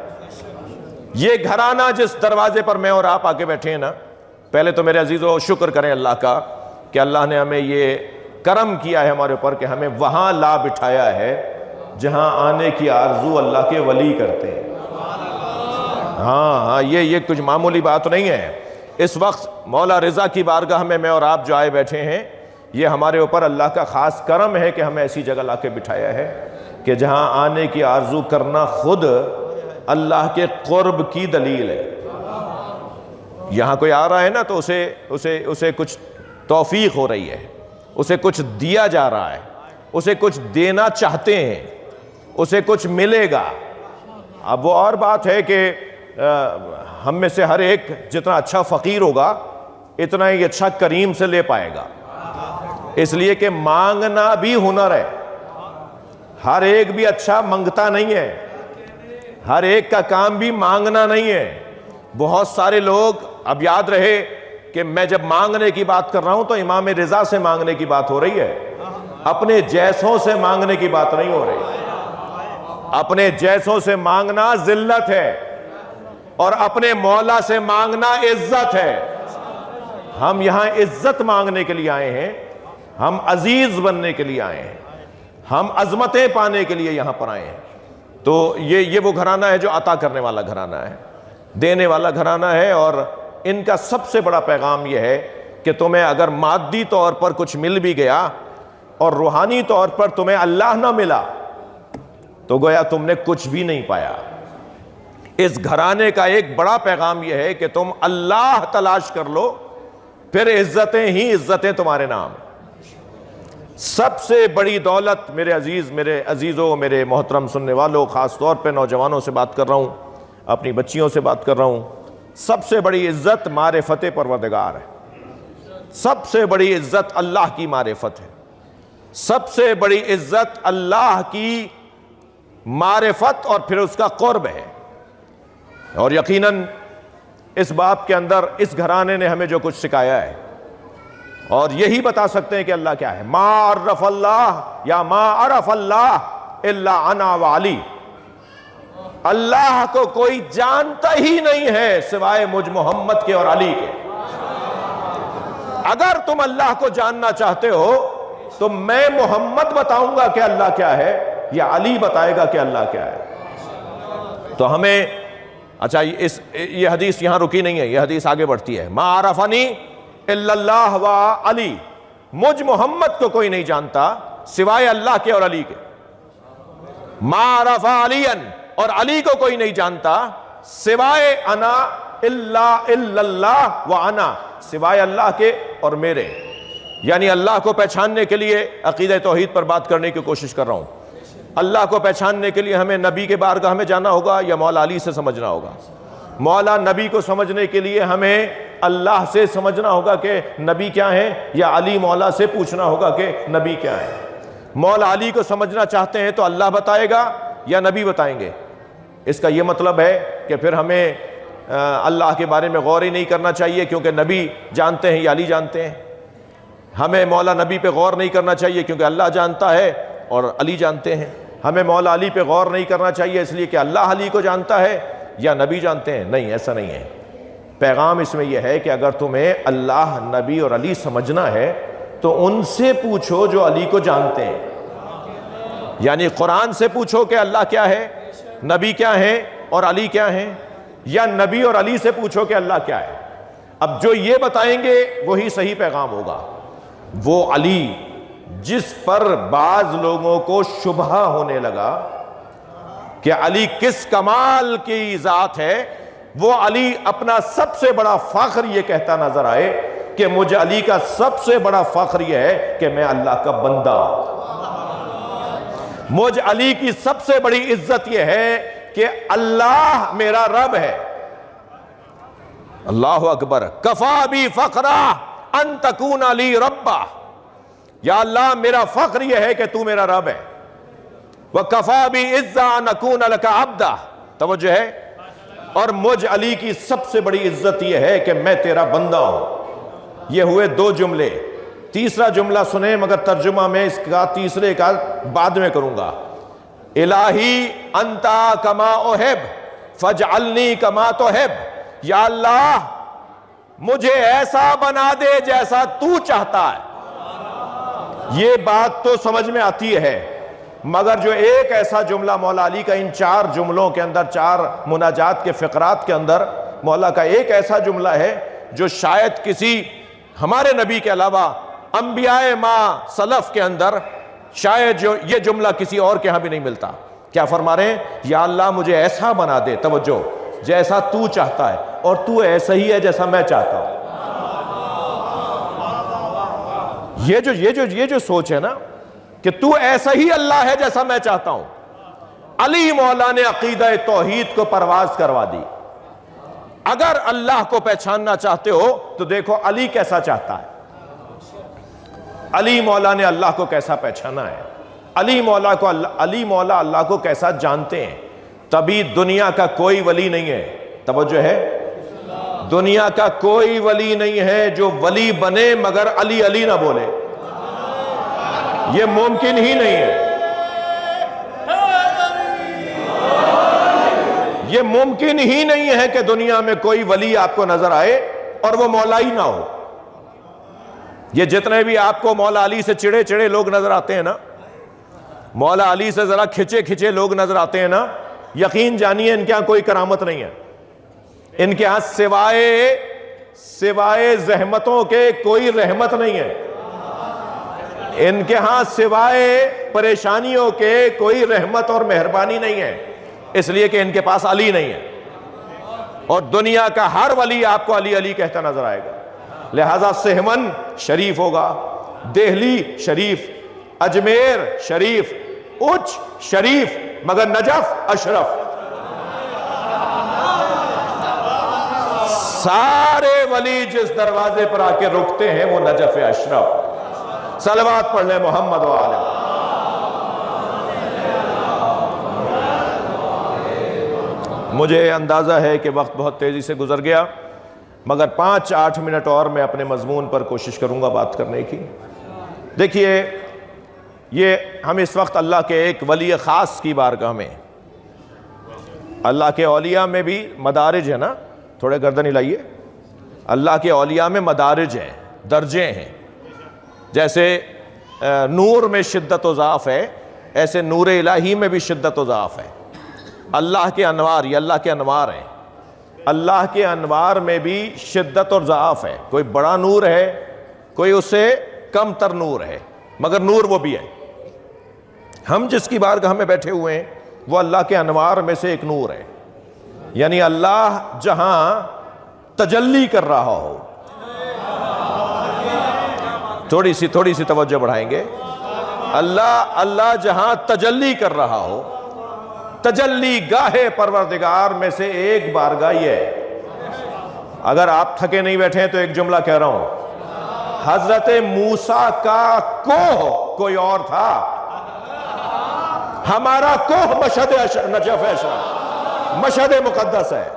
یہ گھرانہ جس دروازے پر میں اور آپ آ کے بیٹھے ہیں نا، پہلے تو میرے عزیزو شکر کریں اللہ کا کہ اللہ نے ہمیں یہ کرم کیا ہے ہمارے اوپر کہ ہمیں وہاں لا بٹھایا ہے جہاں آنے کی آرزو اللہ کے ولی کرتے ہیں۔ ہاں یہ کچھ معمولی بات نہیں ہے۔ اس وقت مولا رضا کی بارگاہ میں اور آپ جو آئے بیٹھے ہیں، یہ ہمارے اوپر اللہ کا خاص کرم ہے کہ ہمیں ایسی جگہ لا کے بٹھایا ہے کہ جہاں آنے کی آرزو کرنا خود اللہ کے قرب کی دلیل ہے۔ یہاں کوئی آ رہا ہے نا تو اسے کچھ توفیق ہو رہی ہے، اسے کچھ دیا جا رہا ہے، اسے کچھ دینا چاہتے ہیں، اسے کچھ ملے گا۔ اب وہ اور بات ہے کہ ہم میں سے ہر ایک جتنا اچھا فقیر ہوگا اتنا ہی اچھا کریم سے لے پائے گا، اس لیے کہ مانگنا بھی ہنر ہے۔ ہر ایک بھی اچھا منگتا نہیں ہے، ہر ایک کا کام بھی مانگنا نہیں ہے۔ بہت سارے لوگ، اب یاد رہے کہ میں جب مانگنے کی بات کر رہا ہوں تو امام رضا سے مانگنے کی بات ہو رہی ہے، اپنے جیسوں سے مانگنے کی بات نہیں ہو رہی۔ اپنے جیسوں سے مانگنا ذلت ہے اور اپنے مولا سے مانگنا عزت ہے۔ ہم یہاں عزت مانگنے کے لیے آئے ہیں، ہم عزیز بننے کے لیے آئے ہیں، ہم عظمتیں پانے کے لیے یہاں پر آئے ہیں۔ تو یہ وہ گھرانہ ہے جو عطا کرنے والا گھرانہ ہے، دینے والا گھرانہ ہے، اور ان کا سب سے بڑا پیغام یہ ہے کہ تمہیں اگر مادی طور پر کچھ مل بھی گیا اور روحانی طور پر تمہیں اللہ نہ ملا تو گویا تم نے کچھ بھی نہیں پایا۔ اس گھرانے کا ایک بڑا پیغام یہ ہے کہ تم اللہ تلاش کر لو، پھر عزتیں ہی عزتیں تمہارے نام۔ سب سے بڑی دولت میرے عزیزوں، میرے محترم سننے والوں، خاص طور پہ نوجوانوں سے بات کر رہا ہوں، اپنی بچیوں سے بات کر رہا ہوں، سب سے بڑی عزت معرفت پروردگار ہے۔ سب سے بڑی عزت اللہ کی معرفت ہے، سب سے بڑی عزت اللہ کی معرفت اور پھر اس کا قرب ہے۔ اور یقیناً اس باب کے اندر اس گھرانے نے ہمیں جو کچھ سکھایا ہے، اور یہی بتا سکتے ہیں کہ اللہ کیا ہے۔ ما عرف اللہ یا ما عرف اللہ الا انا وعلی، اللہ کو کوئی جانتا ہی نہیں ہے سوائے مجھ محمد کے اور علی کے۔ اگر تم اللہ کو جاننا چاہتے ہو تو میں محمد بتاؤں گا کہ اللہ کیا ہے، یا علی بتائے گا کہ اللہ کیا ہے۔ تو ہمیں اچھا یہ حدیث یہاں رکی نہیں ہے، یہ حدیث آگے بڑھتی ہے۔ ما عرفنی الا اللہ و علی، مجھ محمد کو کوئی نہیں جانتا سوائے اللہ کے اور علی کے۔ ما عرف علی، اور علی کو کوئی نہیں جانتا سوائے انا الا اللہ و انا، سوائے اللہ کے اور میرے۔ یعنی اللہ کو پہچاننے کے لیے عقیدہ توحید پر بات کرنے کی کوشش کر رہا ہوں۔ اللہ کو پہچاننے کے لیے ہمیں نبی کے بارگاہ میں جانا ہوگا یا مولا علی سے سمجھنا ہوگا۔ مولا نبی کو سمجھنے کے لیے ہمیں اللہ سے سمجھنا ہوگا کہ نبی کیا ہیں، یا علی مولا سے پوچھنا ہوگا کہ نبی کیا ہے۔ مولا علی کو سمجھنا چاہتے ہیں تو اللہ بتائے گا یا نبی بتائیں گے؟ اس کا یہ مطلب ہے کہ پھر ہمیں اللہ کے بارے میں غور ہی نہیں کرنا چاہیے کیونکہ نبی جانتے ہیں یا علی جانتے ہیں۔ ہمیں مولا نبی پہ غور نہیں کرنا چاہیے کیونکہ اللہ جانتا ہے اور علی جانتے ہیں۔ ہمیں مولا علی پہ غور نہیں کرنا چاہیے اس لیے کہ اللہ علی کو جانتا ہے یا نبی جانتے ہیں۔ نہیں، ایسا نہیں ہے۔ پیغام اس میں یہ ہے کہ اگر تمہیں اللہ، نبی اور علی سمجھنا ہے تو ان سے پوچھو جو علی کو جانتے ہیں۔ یعنی قرآن سے پوچھو کہ اللہ کیا ہے، نبی کیا ہیں اور علی کیا ہیں، یا نبی اور علی سے پوچھو کہ اللہ کیا ہے۔ اب جو یہ بتائیں گے وہی صحیح پیغام ہوگا۔ وہ علی جس پر بعض لوگوں کو شبہ ہونے لگا کہ علی کس کمال کی ذات ہے، وہ علی اپنا سب سے بڑا فخر یہ کہتا نظر آئے کہ مجھے علی کا سب سے بڑا فخر یہ ہے کہ میں اللہ کا بندہ ہوں۔ مجھ علی کی سب سے بڑی عزت یہ ہے کہ اللہ میرا رب ہے۔ اللہ اکبر، کفا بی فخرا ان تکون علی ربا، یا اللہ میرا فخر یہ ہے کہ تو میرا رب ہے۔ وَكَفَى بِعِزَّةٍ أَنْ أَكُونَ لَكَ عَبْدًا، توجہ ہے، اور مجھ علی کی سب سے بڑی عزت یہ ہے کہ میں تیرا بندہ ہوں۔ یہ ہوئے دو جملے۔ تیسرا جملہ سنیں، مگر ترجمہ میں اس کا تیسرے کا بعد میں کروں گا۔ الہی انتا کما احب فاجعلنی کما تحب، یا اللہ مجھے ایسا بنا دے جیسا تو چاہتا ہے۔ یہ بات تو سمجھ میں آتی ہے، مگر جو ایک ایسا جملہ مولا علی کا ان چار جملوں کے اندر، چار مناجات کے فقرات کے اندر مولا کا ایک ایسا جملہ ہے جو شاید کسی ہمارے نبی کے علاوہ انبیاء ما سلف کے اندر شاید جو یہ جملہ کسی اور کے ہاں بھی نہیں ملتا۔ کیا فرما رہے ہیں؟ یا اللہ مجھے ایسا بنا دے، توجہ، جیسا تو چاہتا ہے، اور تو ایسا ہی ہے جیسا میں چاہتا ہوں۔ یہ جو سوچ ہے نا کہ تو ایسا ہی اللہ ہے جیسا میں چاہتا ہوں، علی مولا نے عقیدہ توحید کو پرواز کروا دی۔ اگر اللہ کو پہچاننا چاہتے ہو تو دیکھو علی کیسا چاہتا ہے، علی مولا نے اللہ کو کیسا پہچانا ہے، علی مولا اللہ کو کیسا جانتے ہیں۔ تبھی دنیا کا کوئی ولی نہیں ہے، توجہ ہے، دنیا کا کوئی ولی نہیں ہے جو ولی بنے مگر علی علی نہ بولے، یہ ممکن ہی نہیں ہے، یہ ممکن ہی نہیں ہے کہ دنیا میں کوئی ولی آپ کو نظر آئے اور وہ مولا ہی نہ ہو۔ یہ جتنے بھی آپ کو مولا علی سے چڑے چڑے لوگ نظر آتے ہیں نا، مولا علی سے ذرا کھچے کھچے لوگ نظر آتے ہیں نا، یقین جانیے ان کے ہاں کوئی کرامت نہیں ہے، ان کے ہاں سوائے زحمتوں کے کوئی رحمت نہیں ہے، ان کے ہاں سوائے پریشانیوں کے کوئی رحمت اور مہربانی نہیں ہے، اس لیے کہ ان کے پاس علی نہیں ہے، اور دنیا کا ہر ولی آپ کو علی علی کہتا نظر آئے گا۔ لہذا سہمن شریف ہوگا، دہلی شریف، اجمیر شریف، اچ شریف، مگر نجف اشرف۔ سارے ولی جس دروازے پر آ کے رکتے ہیں وہ نجف اشرف۔ صلوات پڑھ لیں محمد و آلہ۔ مجھے اندازہ ہے کہ وقت بہت تیزی سے گزر گیا، مگر 5-8 منٹ اور میں اپنے مضمون پر کوشش کروں گا بات کرنے کی۔ دیکھیے، یہ ہم اس وقت اللہ کے ایک ولی خاص کی بارگاہ میں، اللہ کے اولیاء میں بھی مدارج ہے نا، تھوڑے گردن ہلائیے، اللہ کے اولیاء میں مدارج ہیں، درجے ہیں، جیسے نور میں شدت و ضعف ہے، ایسے نور الہی میں بھی شدت و ضعف ہے۔ اللہ کے انوار، یہ اللہ کے انوار ہیں، اللہ کے انوار میں بھی شدت اور ضعف ہے، کوئی بڑا نور ہے، کوئی اس سے کم تر نور ہے، مگر نور وہ بھی ہے۔ ہم جس کی بارگاہ میں بیٹھے ہوئے ہیں وہ اللہ کے انوار میں سے ایک نور ہے، یعنی اللہ جہاں تجلی کر رہا ہو، تھوڑی سی توجہ بڑھائیں گے، اللہ جہاں تجلی کر رہا ہو، تجلی گاہ پروردگار میں سے ایک بارگاہ یہ ہے۔ اگر آپ تھکے نہیں بیٹھے ہیں تو ایک جملہ کہہ رہا ہوں، حضرت موسیٰ کا کوہ کوئی اور تھا، ہمارا کوہ مشہد نجف اشرف، مشہد مقدس ہے۔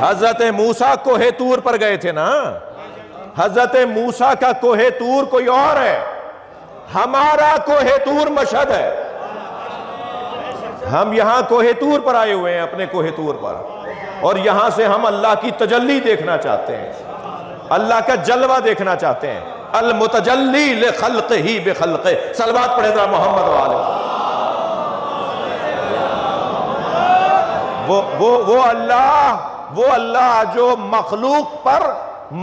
حضرت موسیٰ کوہ طور پر گئے تھے نا، حضرت موسیٰ کا کوہ طور کوئی اور ہے، ہمارا کوہ طور مشہد ہے۔ ہم یہاں کوہ طور پر آئے ہوئے ہیں، اپنے کوہ طور پر، اور یہاں سے ہم اللہ کی تجلی دیکھنا چاہتے ہیں، اللہ کا جلوہ دیکھنا چاہتے ہیں۔ المتجلی لخلقہ بخلقہ، صلوات پڑھے ذرا محمد و آلہ۔ وہ اللہ جو مخلوق پر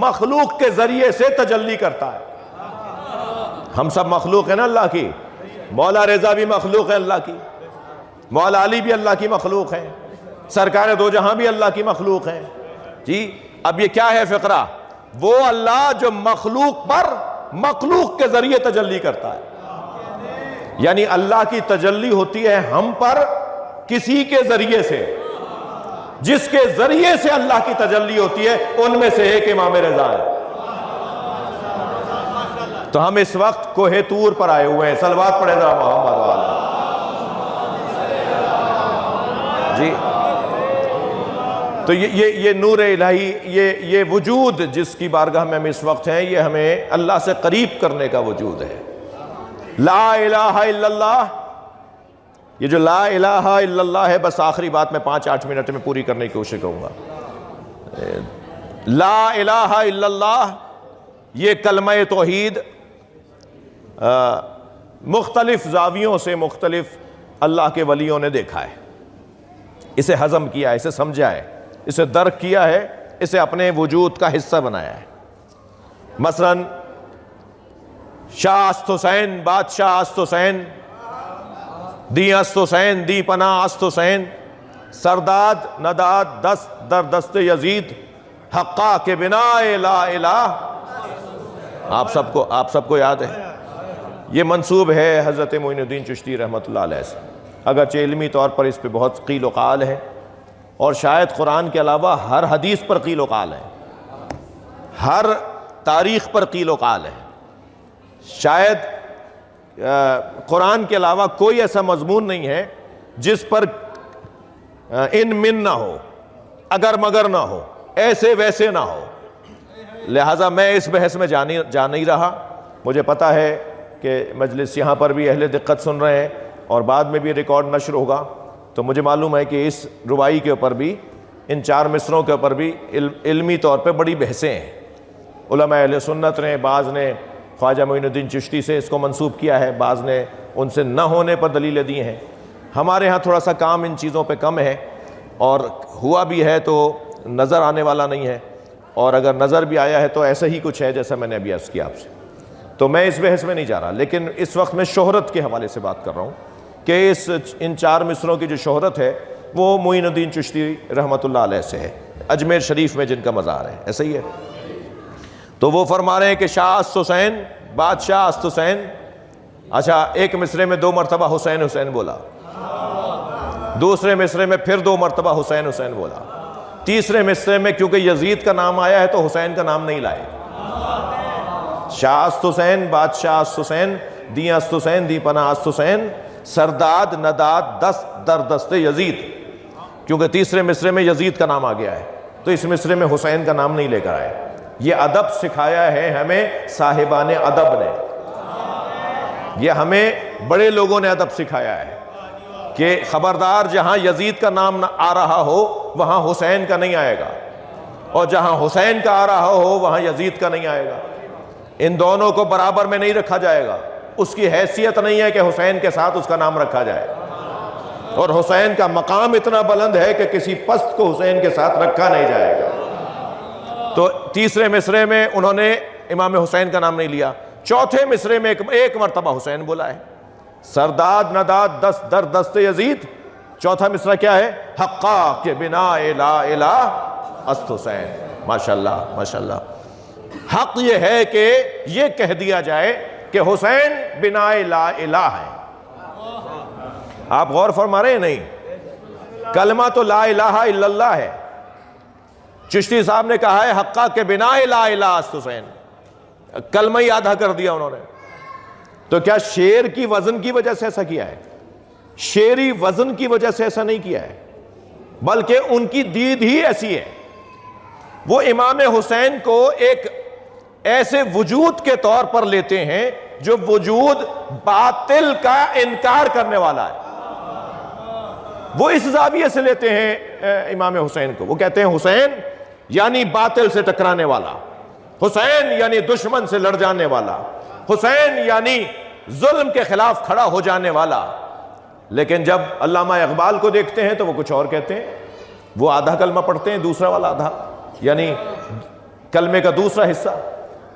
مخلوق کے ذریعے سے تجلی کرتا ہے۔ ہم سب مخلوق ہیں نا اللہ کی، مولا رضا بھی مخلوق ہے اللہ کی، مولا علی بھی اللہ کی مخلوق ہیں، سرکار دو جہاں بھی اللہ کی مخلوق ہیں۔ جی اب یہ کیا ہے فقرہ؟ وہ اللہ جو مخلوق پر مخلوق کے ذریعے تجلی کرتا ہے، یعنی اللہ کی تجلی ہوتی ہے ہم پر کسی کے ذریعے سے، جس کے ذریعے سے اللہ کی تجلی ہوتی ہے ان میں سے ایک امام رضا ہے۔ تو ہم اس وقت کوہ طور پر آئے ہوئے ہیں، صلوات پڑھے ذرا محمد و آلہ۔ جی تو یہ نور الہی، یہ وجود جس کی بارگاہ میں ہم اس وقت ہیں، یہ ہمیں اللہ سے قریب کرنے کا وجود ہے۔ لا الہ الا اللہ، یہ جو لا الہ الا اللہ ہے، بس آخری بات میں 5-8 منٹ میں پوری کرنے کی کوشش کروں گا۔ لا الہ الا اللہ، یہ کلمہ توحید مختلف زاویوں سے مختلف اللہ کے ولیوں نے دیکھا ہے، اسے ہضم کیا ہے، اسے سمجھا ہے، اسے درک کیا ہے، اسے اپنے وجود کا حصہ بنایا ہے۔ مثلا شاہ است حسین، بادشاہ است حسین، دی است حسین، دی پناہ است حسین، سرداد نداد دست در دست یزید، حقا کے بنا لا الہ، آپ سب کو یاد ہے۔ یہ منسوب ہے حضرت معین الدین چشتی رحمۃ اللہ علیہ سے، اگرچہ علمی طور پر اس پہ بہت قیل و قال ہے، اور شاید قرآن کے علاوہ ہر حدیث پر قیل و قال ہے، ہر تاریخ پر قیل و قال ہے۔ شاید قرآن کے علاوہ کوئی ایسا مضمون نہیں ہے جس پر ان من نہ ہو، اگر مگر نہ ہو، ایسے ویسے نہ ہو. لہٰذا میں اس بحث میں جا نہیں رہا. مجھے پتہ ہے کہ مجلس یہاں پر بھی اہل دقت سن رہے ہیں اور بعد میں بھی ریکارڈ نشر ہوگا، تو مجھے معلوم ہے کہ اس ربائی کے اوپر بھی، ان 4 مصروں کے اوپر بھی علمی طور پہ بڑی بحثیں ہیں. علماء اہل سنت نے، بعض نے خواجہ معین الدین چشتی سے اس کو منسوب کیا ہے، بعض نے ان سے نہ ہونے پر دلیلیں دی ہیں. ہمارے ہاں تھوڑا سا کام ان چیزوں پہ کم ہے، اور ہوا بھی ہے تو نظر آنے والا نہیں ہے، اور اگر نظر بھی آیا ہے تو ایسا ہی کچھ ہے جیسا میں نے ابھی عرض کیا آپ سے. تو میں اس بحث میں نہیں جا رہا، لیکن اس وقت میں شہرت کے حوالے سے بات کر رہا ہوں کہ ان 4 مصروں کی جو شہرت ہے وہ معین الدین چشتی رحمۃ اللہ علیہ سے ہے، اجمیر شریف میں جن کا مزار ہے. ایسا ہی ہے. تو وہ فرما رہے ہیں کہ شاہ است حسین، بادشاہ است حسین. اچھا، ایک مصرے میں 2 مرتبہ حسین حسین بولا، دوسرے مصرے میں پھر 2 مرتبہ حسین حسین بولا، تیسرے مصرے میں کیونکہ یزید کا نام آیا ہے تو حسین کا نام نہیں لائے. شاہ است حسین، بادشاہ است حسین، دی است حسین، دی پناہ است حسین، سرداد نداد دست در دست یزید. کیونکہ تیسرے مصرے میں یزید کا نام آ گیا ہے تو اس مصرے میں حسین کا نام نہیں لے کر آئے. یہ ادب سکھایا ہے ہمیں صاحبان ادب نے، یہ ہمیں بڑے لوگوں نے ادب سکھایا ہے کہ خبردار جہاں یزید کا نام نہ آ رہا ہو وہاں حسین کا نہیں آئے گا، اور جہاں حسین کا آ رہا ہو وہاں یزید کا نہیں آئے گا. ان دونوں کو برابر میں نہیں رکھا جائے گا. اس کی حیثیت نہیں ہے کہ حسین کے ساتھ اس کا نام رکھا جائے، اور حسین کا مقام اتنا بلند ہے کہ کسی پست کو حسین کے ساتھ رکھا نہیں جائے گا. تو تیسرے مصرے میں انہوں نے امام حسین کا نام نہیں لیا. چوتھے مصرے میں ایک مرتبہ حسین بولا ہے، سرداد نداد دست در دست یزید. چوتھا مصرع کیا ہے؟ حقا کے بنا لا الہ است حسین. ماشاءاللہ ماشاءاللہ. حق یہ ہے کہ یہ کہہ دیا جائے کہ حسین بنا لا الہ ہے. آپ غور فرما رہے ہیں؟ نہیں، کلمہ تو لا الہ الا اللہ ہے. چشتی صاحب نے کہا ہے حقا کے بنا لا الہ است حسین، کلمہ ہی آدھا کر دیا انہوں نے. تو کیا شعر کی وزن کی وجہ سے ایسا کیا ہے؟ شعری وزن کی وجہ سے ایسا نہیں کیا ہے، بلکہ ان کی دید ہی ایسی ہے. وہ امام حسین کو ایک ایسے وجود کے طور پر لیتے ہیں جو وجود باطل کا انکار کرنے والا ہے. وہ اس زاویے سے لیتے ہیں امام حسین کو. وہ کہتے ہیں حسین یعنی باطل سے ٹکرانے والا، حسین یعنی دشمن سے لڑ جانے والا، حسین یعنی ظلم کے خلاف کھڑا ہو جانے والا. لیکن جب علامہ اقبال کو دیکھتے ہیں تو وہ کچھ اور کہتے ہیں. وہ آدھا کلمہ پڑھتے ہیں، دوسرا والا آدھا، یعنی کلمے کا دوسرا حصہ.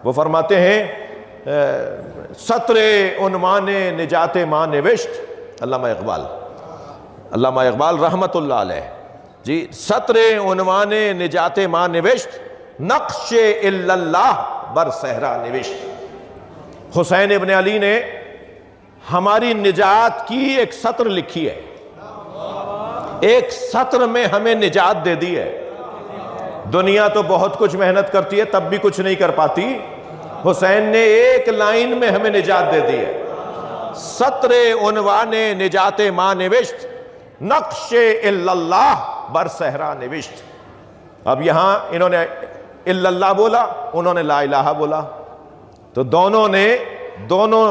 وہ فرماتے ہیں سطر عنوان نجات ماں نوشت. علامہ اقبال رحمت اللہ علیہ جی، سطر عنوان نجات ماں نوشت، نقش الا اللہ بر صحرا نوشت. حسین ابن علی نے ہماری نجات کی ایک سطر لکھی ہے، ایک سطر میں ہمیں نجات دے دی ہے. دنیا تو بہت کچھ محنت کرتی ہے تب بھی کچھ نہیں کر پاتی، حسین نے ایک لائن میں ہمیں نجات دے دی ہے. سطر عنوان نجات ماں نوشت، نقش الا اللہ بر صحرا نوشت. اب یہاں انہوں نے الا اللہ بولا، انہوں نے لا الہ بولا، تو دونوں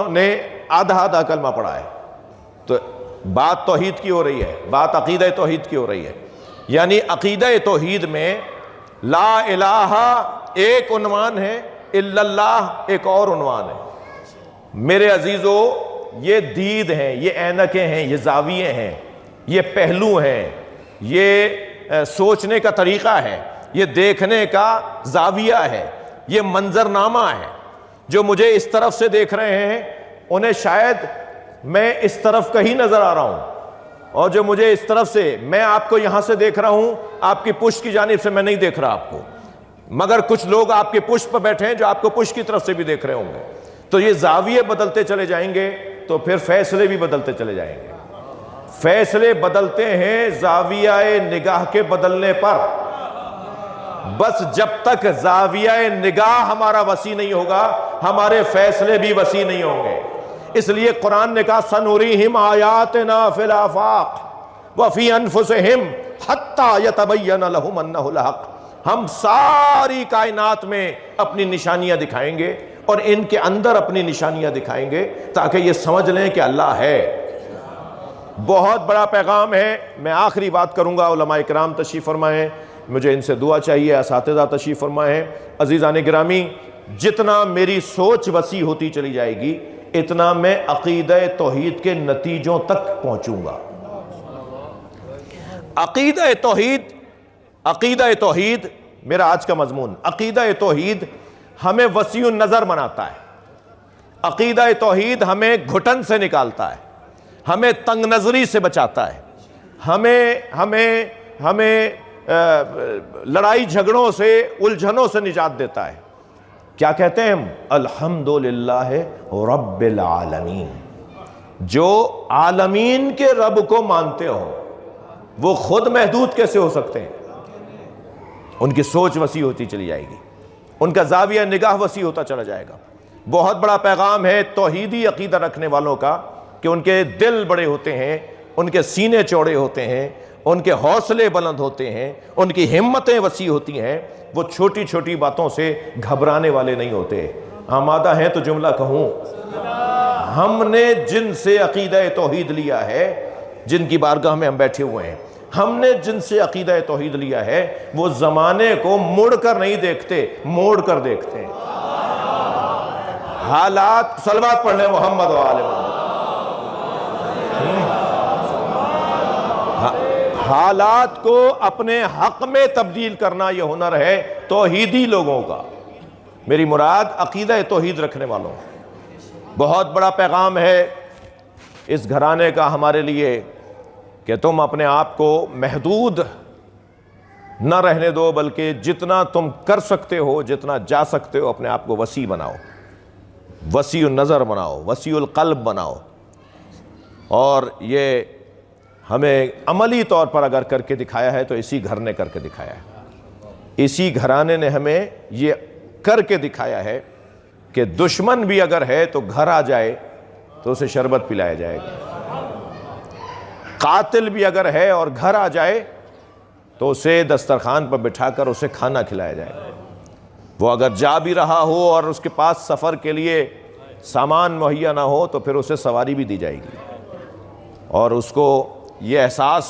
نے آدھا آدھا کلمہ پڑھا ہے. تو بات توحید کی ہو رہی ہے، بات عقیدہ توحید کی ہو رہی ہے. یعنی عقیدہ توحید میں لا الہ ایک عنوان ہے، الا اللہ ایک اور عنوان ہے. میرے عزیزو، یہ دید ہیں، یہ اینکیں ہیں، یہ زاویے ہیں، یہ پہلو ہیں، یہ سوچنے کا طریقہ ہے، یہ دیکھنے کا زاویہ ہے، یہ منظرنامہ ہے. جو مجھے اس طرف سے دیکھ رہے ہیں انہیں شاید میں اس طرف کا ہی نظر آ رہا ہوں، اور جو مجھے اس طرف سے، میں آپ کو یہاں سے دیکھ رہا ہوں، آپ کی پشت کی جانب سے میں نہیں دیکھ رہا آپ کو، مگر کچھ لوگ آپ کے پشت پر بیٹھے ہیں جو آپ کو پشت کی طرف سے بھی دیکھ رہے ہوں گے. تو یہ زاویے بدلتے چلے جائیں گے تو پھر فیصلے بھی بدلتے چلے جائیں گے. فیصلے بدلتے ہیں زاویہ نگاہ کے بدلنے پر. بس جب تک زاویہ نگاہ ہمارا وسیع نہیں ہوگا ہمارے فیصلے بھی وسیع نہیں ہوں گے. اس لیے قرآن نے کہا سنوریہم آیاتنا فی الآفاق، وفی انفسہم حتی یتبین لہم انہ الحق، ہم ساری کائنات میں اپنی نشانیاں دکھائیں گے اور ان کے اندر اپنی نشانیاں دکھائیں گے تاکہ یہ سمجھ لیں کہ اللہ ہے۔ بہت بڑا پیغام ہے۔ میں آخری بات کروں گا، علماء اکرام تشریف فرمائے ہیں، مجھے ان سے دعا چاہیے، اساتذہ تشریف فرمائے ہیں۔ عزیزان گرامی، جتنا میری سوچ وسیع ہوتی چلی جائے گی اتنا میں عقیدہ توحید کے نتیجوں تک پہنچوں گا۔ عقیدہ توحید میرا آج کا مضمون، عقیدہ توحید ہمیں وسیع النظر بناتا ہے، عقیدہ توحید ہمیں گھٹن سے نکالتا ہے، ہمیں تنگ نظری سے بچاتا ہے، ہمیں لڑائی جھگڑوں سے، الجھنوں سے نجات دیتا ہے۔ کیا کہتے ہیں ہم؟ الحمدللہ رب العالمین۔ جو عالمین کے رب کو مانتے ہو وہ خود محدود کیسے ہو سکتے ہیں؟ ان کی سوچ وسیع ہوتی چلی جائے گی، ان کا زاویہ نگاہ وسیع ہوتا چلا جائے گا۔ بہت بڑا پیغام ہے توحیدی عقیدہ رکھنے والوں کا کہ ان کے دل بڑے ہوتے ہیں، ان کے سینے چوڑے ہوتے ہیں، ان کے حوصلے بلند ہوتے ہیں، ان کی ہمتیں وسیع ہوتی ہیں، وہ چھوٹی چھوٹی باتوں سے گھبرانے والے نہیں ہوتے۔ آمادہ ہیں تو جملہ کہوں؟ ہم نے جن سے عقیدہ توحید لیا ہے، جن کی بارگاہ میں ہم بیٹھے ہوئے ہیں، ہم نے جن سے عقیدہ توحید لیا ہے وہ زمانے کو مڑ کر نہیں دیکھتے، موڑ کر دیکھتے ہیں۔ حالات، صلوات پڑھ لیں محمد و آل محمد۔ حالات کو اپنے حق میں تبدیل کرنا یہ ہنر ہے توحیدی لوگوں کا۔ میری مراد عقیدہ توحید رکھنے والوں۔ بہت بڑا پیغام ہے اس گھرانے کا ہمارے لیے کہ تم اپنے آپ کو محدود نہ رہنے دو، بلکہ جتنا تم کر سکتے ہو، جتنا جا سکتے ہو، اپنے آپ کو وسیع بناؤ، وسیع النظر بناؤ، وسیع القلب بناؤ۔ اور یہ ہمیں عملی طور پر اگر کر کے دکھایا ہے تو اسی گھر نے کر کے دکھایا ہے، اسی گھرانے نے ہمیں یہ کر کے دکھایا ہے کہ دشمن بھی اگر ہے تو گھر آ جائے تو اسے شربت پلایا جائے گا، قاتل بھی اگر ہے اور گھر آ جائے تو اسے دسترخوان پر بٹھا کر اسے کھانا کھلایا جائے گا۔ وہ اگر جا بھی رہا ہو اور اس کے پاس سفر کے لیے سامان مہیا نہ ہو تو پھر اسے سواری بھی دی جائے گی، اور اس کو یہ احساس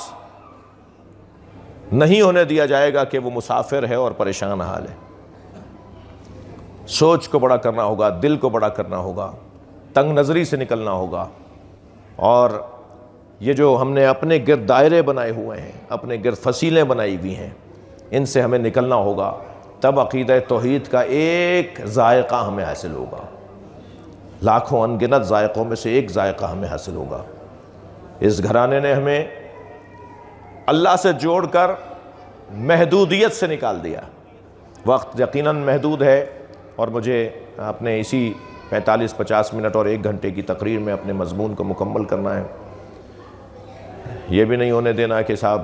نہیں ہونے دیا جائے گا کہ وہ مسافر ہے اور پریشان حال ہے۔ سوچ کو بڑا کرنا ہوگا، دل کو بڑا کرنا ہوگا، تنگ نظری سے نکلنا ہوگا، اور یہ جو ہم نے اپنے گرد دائرے بنائے ہوئے ہیں، اپنے گرد فصیلیں بنائی ہوئی ہیں، ان سے ہمیں نکلنا ہوگا، تب عقیدہ توحید کا ایک ذائقہ ہمیں حاصل ہوگا، لاکھوں ان گنت ذائقوں میں سے ایک ذائقہ ہمیں حاصل ہوگا۔ اس گھرانے نے ہمیں اللہ سے جوڑ کر محدودیت سے نکال دیا۔ وقت یقیناً محدود ہے اور مجھے اپنے اسی 45-50 منٹ اور 1 گھنٹے کی تقریر میں اپنے مضمون کو مکمل کرنا ہے۔ یہ بھی نہیں ہونے دینا کہ صاحب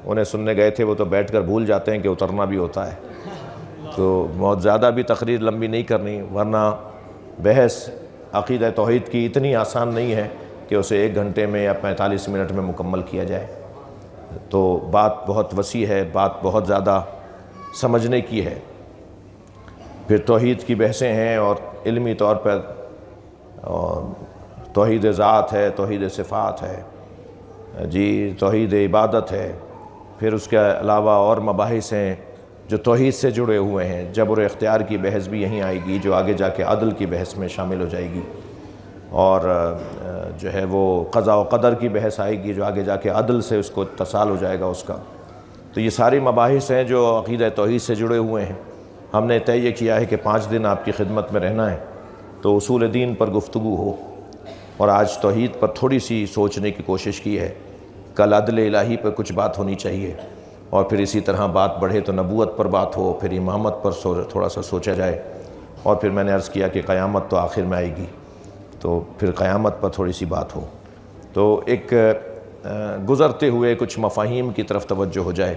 انہیں سننے گئے تھے وہ تو بیٹھ کر بھول جاتے ہیں کہ اترنا بھی ہوتا ہے، تو بہت زیادہ بھی تقریر لمبی نہیں کرنی، ورنہ بحث عقیدہ توحید کی اتنی آسان نہیں ہے کہ اسے 1 گھنٹے میں یا 45 منٹ میں مکمل کیا جائے۔ تو بات بہت وسیع ہے، بات بہت زیادہ سمجھنے کی ہے۔ پھر توحید کی بحثیں ہیں، اور علمی طور پر توحید ذات ہے، توحید صفات ہے، جی توحید عبادت ہے، پھر اس کے علاوہ اور مباحث ہیں جو توحید سے جڑے ہوئے ہیں۔ جبر و اختیار کی بحث بھی یہیں آئے گی جو آگے جا کے عدل کی بحث میں شامل ہو جائے گی، اور جو ہے وہ قضاء و قدر کی بحث آئے گی جو آگے جا کے عدل سے اس کو اتصال ہو جائے گا اس کا۔ تو یہ ساری مباحث ہیں جو عقیدہ توحید سے جڑے ہوئے ہیں۔ ہم نے طے یہ کیا ہے کہ 5 دن آپ کی خدمت میں رہنا ہے، تو اصول دین پر گفتگو ہو، اور آج توحید پر تھوڑی سی سوچنے کی کوشش کی ہے۔ کل عدل الہی پر کچھ بات ہونی چاہیے، اور پھر اسی طرح بات بڑھے تو نبوت پر بات ہو، پھر امامت پر تھوڑا سا سوچا جائے، اور پھر میں نے عرض کیا کہ قیامت تو آخر میں آئے گی، تو پھر قیامت پر تھوڑی سی بات ہو۔ تو ایک گزرتے ہوئے کچھ مفاہیم کی طرف توجہ ہو جائے،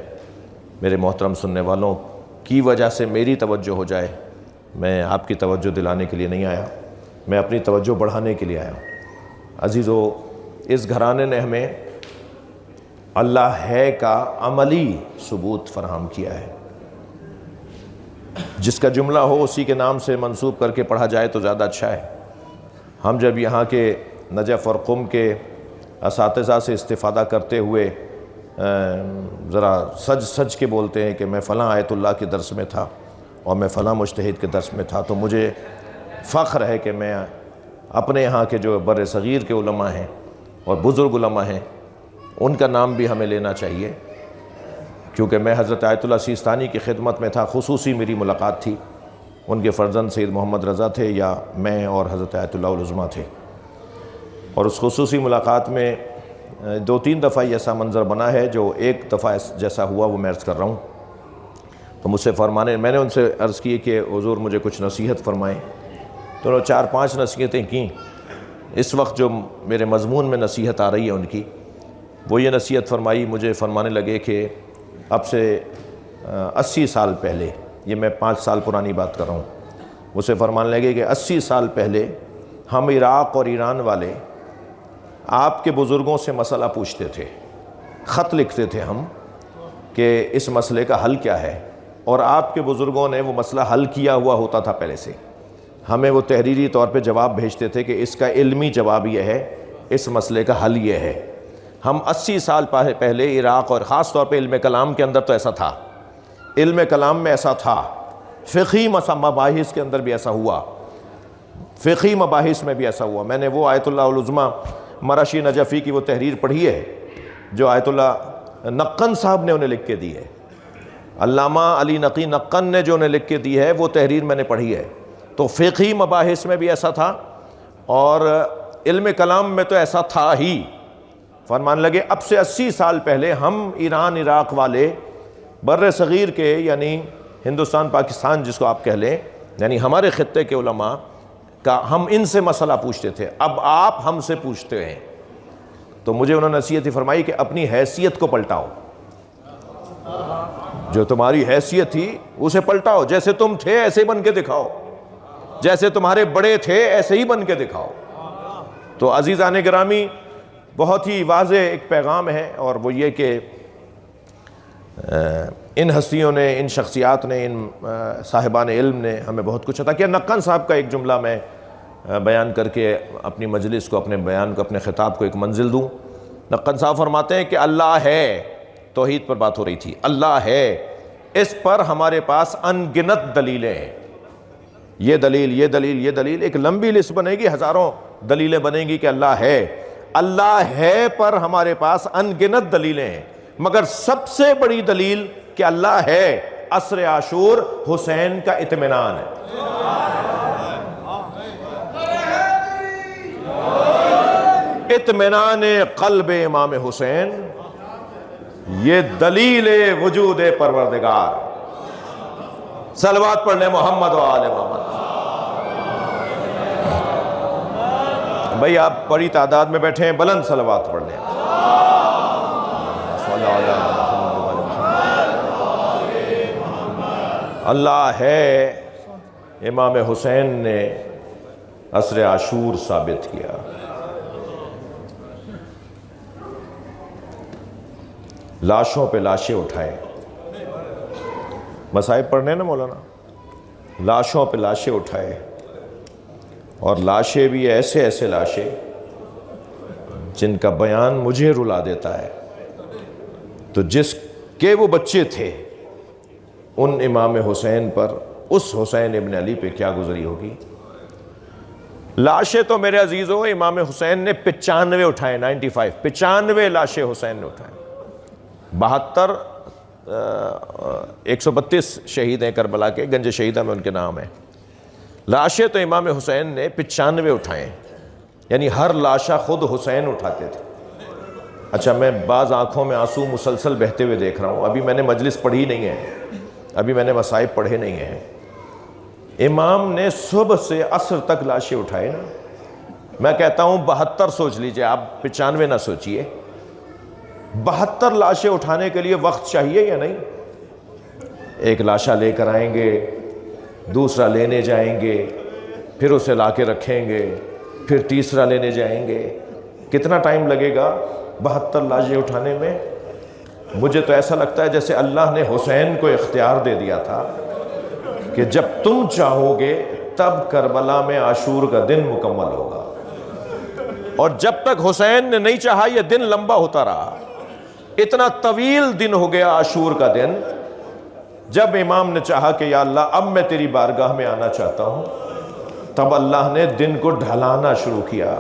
میرے محترم سننے والوں کی وجہ سے میری توجہ ہو جائے۔ میں آپ کی توجہ دلانے کے لیے نہیں آیا، میں اپنی توجہ بڑھانے کے لیے آیا ہوں۔ عزیزو، اس گھرانے نے ہمیں اللہ ہے کا عملی ثبوت فراہم کیا ہے۔ جس کا جملہ ہو اسی کے نام سے منسوب کر کے پڑھا جائے تو زیادہ اچھا ہے۔ ہم جب یہاں کے نجف اور قم کے اساتذہ سے استفادہ کرتے ہوئے ذرا سج کے بولتے ہیں کہ میں فلاں آیت اللہ کے درس میں تھا اور میں فلاں مجتہد کے درس میں تھا، تو مجھے فخر ہے کہ میں اپنے یہاں کے جو بر صغیر کے علماء ہیں اور بزرگ علماء ہیں ان کا نام بھی ہمیں لینا چاہیے، کیونکہ میں حضرت آیت اللہ سیستانی کی خدمت میں تھا، خصوصی میری ملاقات تھی، ان کے فرزند سید محمد رضا تھے یا میں اور حضرت آیت اللہ العظمیٰ تھے، اور اس خصوصی ملاقات میں 2-3 دفعہ ایسا منظر بنا ہے، جو ایک دفعہ جیسا ہوا وہ میں عرض کر رہا ہوں۔ تو مجھ سے میں نے ان سے عرض کی کہ حضور مجھے کچھ نصیحت فرمائیں، تو انہوں نے 4-5 نصیحتیں کیں۔ اس وقت جو میرے مضمون میں نصیحت آ رہی ہے ان کی، وہ یہ نصیحت فرمائی، مجھے فرمانے لگے کہ اب سے 80 سال پہلے، یہ میں 5 سال پرانی بات کر رہا ہوں، اسے فرمانے لگے کہ 80 سال پہلے ہم عراق اور ایران والے آپ کے بزرگوں سے مسئلہ پوچھتے تھے، خط لکھتے تھے ہم کہ اس مسئلے کا حل کیا ہے، اور آپ کے بزرگوں نے وہ مسئلہ حل کیا ہوا ہوتا تھا پہلے سے، ہمیں وہ تحریری طور پہ جواب بھیجتے تھے کہ اس کا علمی جواب یہ ہے، اس مسئلے کا حل یہ ہے۔ ہم 80 سال پہلے عراق اور خاص طور پہ علم کلام کے اندر تو ایسا تھا، علم کلام میں ایسا تھا، فقہی مباحث کے اندر بھی ایسا ہوا، فقہی مباحث میں بھی ایسا ہوا۔ میں نے وہ آیت اللہ العظمیٰ مرشی نجفی کی وہ تحریر پڑھی ہے جو آیت اللہ نقن صاحب نے انہیں لکھ کے دی ہے، علامہ علی نقی نقن نے جو انہیں لکھ کے دی ہے وہ تحریر میں نے پڑھی ہے۔ تو فقہی مباحث میں بھی ایسا تھا اور علم کلام میں تو ایسا تھا ہی۔ فرمان لگے اب سے 80 سال پہلے ہم ایران عراق والے بر صغیر کے، یعنی ہندوستان پاکستان جس کو آپ کہہ لیں، یعنی ہمارے خطے کے علماء کا، ہم ان سے مسئلہ پوچھتے تھے، اب آپ ہم سے پوچھتے ہیں۔ تو مجھے انہوں نے نصیحت فرمائی کہ اپنی حیثیت کو پلٹاؤ، جو تمہاری حیثیت تھی اسے پلٹاؤ، جیسے تم تھے ایسے بن کے دکھاؤ، جیسے تمہارے بڑے تھے ایسے ہی بن کے دکھاؤ۔ تو عزیزان گرامی، بہت ہی واضح ایک پیغام ہے، اور وہ یہ کہ ان ہستیوں نے، ان شخصیات نے، ان صاحبان علم نے ہمیں بہت کچھ عطا کیا۔ نقن صاحب کا ایک جملہ میں بیان کر کے اپنی مجلس کو، اپنے بیان کو، اپنے خطاب کو ایک منزل دوں۔ نقن صاحب فرماتے ہیں کہ اللہ ہے، توحید پر بات ہو رہی تھی، اللہ ہے، اس پر ہمارے پاس ان گنت دلیلیں ہیں، یہ دلیل، یہ دلیل، یہ دلیل، ایک لمبی لسٹ بنے گی، ہزاروں دلیلیں بنیں گی کہ اللہ ہے۔ اللہ ہے پر ہمارے پاس ان گنت دلیلیں ہیں، مگر سب سے بڑی دلیل کہ اللہ ہے، عصر عاشور حسین کا اطمینان ہے۔ اطمینان قلب امام حسین، یہ دلیل وجود پروردگار۔ صلوات پڑھ لیں محمد و آل محمد۔ بھائی آپ بڑی تعداد میں بیٹھے ہیں، بلند صلوات پڑھ لیں۔ اللہ ہے، امام حسین نے عصر عاشور ثابت کیا۔ لاشوں پہ لاشیں اٹھائے، مصائب پڑھنے نا مولانا، لاشوں پہ لاشیں اٹھائے، اور لاشیں بھی ایسے ایسے لاشیں جن کا بیان مجھے رلا دیتا ہے۔ تو جس کے وہ بچے تھے، ان امام حسین پر، اس حسین ابن علی پہ کیا گزری ہوگی۔ لاشیں تو میرے عزیزو امام حسین نے 95 اٹھائے، 95 لاشیں حسین نے اٹھائے۔ 72 132 شہید ہیں کربلا کے، گنج شہیدہ میں ان کے نام ہیں۔ لاشیں تو امام حسین نے 95 اٹھائیں، یعنی ہر لاشہ خود حسین اٹھاتے تھے۔ اچھا، میں بعض آنکھوں میں آنسو مسلسل بہتے ہوئے دیکھ رہا ہوں، ابھی میں نے مجلس پڑھی نہیں ہے، ابھی میں نے مصائب پڑھے نہیں ہیں۔ امام نے صبح سے عصر تک لاشیں اٹھائے نا۔ میں کہتا ہوں 72 سوچ لیجئے آپ، 95 نہ سوچئے۔ 72 لاشیں اٹھانے کے لیے وقت چاہیے یا نہیں؟ ایک لاشہ لے کر آئیں گے، دوسرا لینے جائیں گے، پھر اسے لا کے رکھیں گے، پھر تیسرا لینے جائیں گے، کتنا ٹائم لگے گا 72 لاشیں اٹھانے میں؟ مجھے تو ایسا لگتا ہے جیسے اللہ نے حسین کو اختیار دے دیا تھا کہ جب تم چاہو گے تب کربلا میں عاشور کا دن مکمل ہوگا، اور جب تک حسین نے نہیں چاہا یہ دن لمبا ہوتا رہا۔ اتنا طویل دن ہو گیا عاشور کا دن، جب امام نے چاہا کہ یا اللہ اب میں تیری بارگاہ میں آنا چاہتا ہوں، تب اللہ نے دن کو ڈھلانا شروع کیا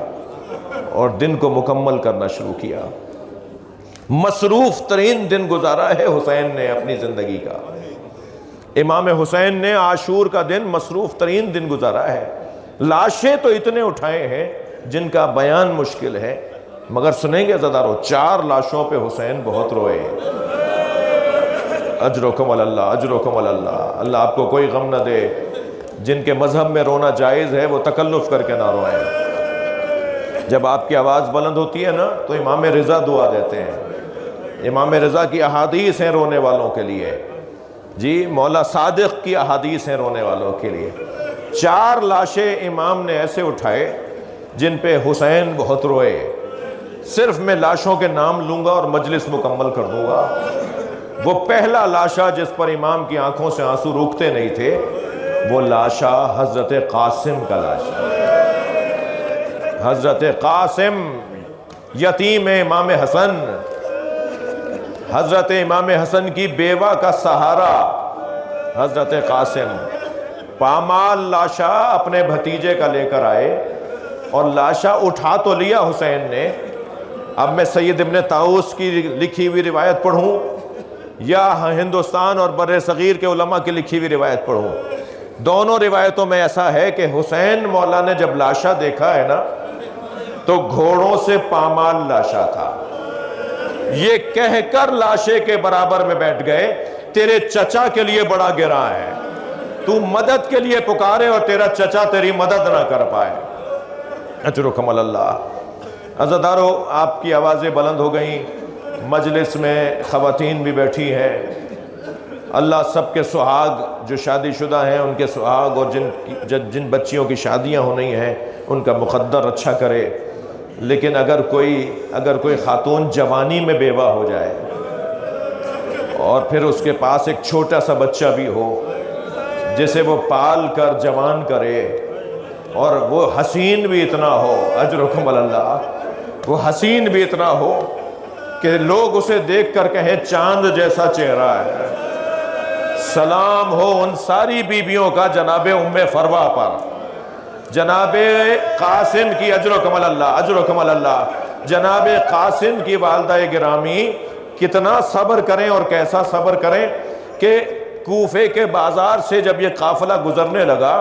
اور دن کو مکمل کرنا شروع کیا۔ مصروف ترین دن گزارا ہے حسین نے اپنی زندگی کا، امام حسین نے عاشور کا دن مصروف ترین دن گزارا ہے۔ لاشیں تو اتنے اٹھائے ہیں جن کا بیان مشکل ہے، مگر سنیں گے عزادارو، 4 لاشوں پہ حسین بہت روئے۔ اجرکم اللہ، اجرکم اللہ، اللہ آپ کو کوئی غم نہ دے۔ جن کے مذہب میں رونا جائز ہے وہ تکلف کر کے نہ روئیں۔ جب آپ کی آواز بلند ہوتی ہے نا تو امام رضا دعا دیتے ہیں، امام رضا کی احادیث ہیں رونے والوں کے لیے، جی مولا صادق کی احادیث ہیں رونے والوں کے لیے۔ 4 لاشیں امام نے ایسے اٹھائے جن پہ حسین بہت روئے۔ صرف میں لاشوں کے نام لوں گا اور مجلس مکمل کر دوں گا۔ وہ پہلا لاشا جس پر امام کی آنکھوں سے آنسو رکتے نہیں تھے، وہ لاشا حضرت قاسم کا لاشا۔ حضرت قاسم یتیم امام حسن، حضرت امام حسن کی بیوہ کا سہارا حضرت قاسم، پامال لاشا اپنے بھتیجے کا لے کر آئے، اور لاشا اٹھا تو لیا حسین نے۔ اب میں سید ابن طاؤس کی لکھی ہوئی روایت پڑھوں یا ہندوستان اور بر صغیر کے علماء کی لکھی ہوئی روایت پڑھوں؟ دونوں روایتوں میں ایسا ہے کہ حسین مولا نے جب لاشا دیکھا ہے نا تو گھوڑوں سے پامال لاشا تھا، یہ کہہ کر لاشے کے برابر میں بیٹھ گئے، تیرے چچا کے لیے بڑا گراں ہے، تو مدد کے لیے پکارے اور تیرا چچا تیری مدد نہ کر پائے۔ اجرکم اللہ۔ عزادارو آپ کی آوازیں بلند ہو گئیں، مجلس میں خواتین بھی بیٹھی ہیں، اللہ سب کے سہاگ جو شادی شدہ ہیں ان کے سہاگ، اور جن بچیوں کی شادیاں ہونی ہیں ان کا مقدر اچھا کرے۔ لیکن اگر کوئی خاتون جوانی میں بیوہ ہو جائے اور پھر اس کے پاس ایک چھوٹا سا بچہ بھی ہو جسے وہ پال کر جوان کرے، اور وہ حسین بھی اتنا ہو، اجرکم اللہ، وہ حسین بھی اتنا ہو کہ لوگ اسے دیکھ کر کہیں چاند جیسا چہرہ ہے، سلام ہو ان ساری بیویوں کا جناب ام فروا پر، جناب قاسم کی، اجرکم اللہ، اجرکم اللہ، جناب قاسم کی والدہ گرامی کتنا صبر کریں اور کیسا صبر کریں کہ کوفے کے بازار سے جب یہ قافلہ گزرنے لگا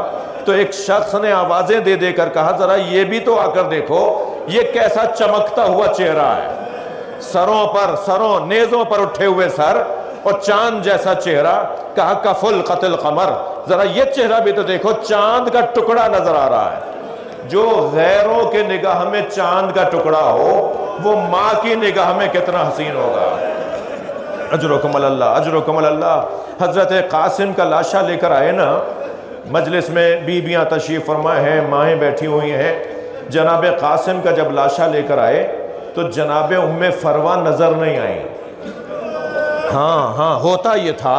تو ایک شخص نے آوازیں دے دے کر کہا ذرا یہ بھی تو آ کر دیکھو یہ کیسا چمکتا ہوا چہرہ ہے، سروں نیزوں پر اٹھے ہوئے سر اور چاند جیسا چہرہ، کہا کفل قتل قمر، ذرا یہ چہرہ بھی تو دیکھو، چاند کا ٹکڑا نظر آ رہا ہے۔ جو غیروں کے نگاہ میں چاند کا ٹکڑا ہو وہ ماں کی نگاہ میں کتنا حسین ہوگا۔ اجرکم اللہ، اجرکم اللہ۔ حضرت قاسم کا لاشا لے کر آئے نا، مجلس میں بیویاں تشریف فرما ہیں، مائیں بیٹھی ہوئی ہیں، جناب قاسم کا جب لاشا لے کر آئے تو جناب ام فروا نظر نہیں آئیں۔ ہاں ہوتا یہ تھا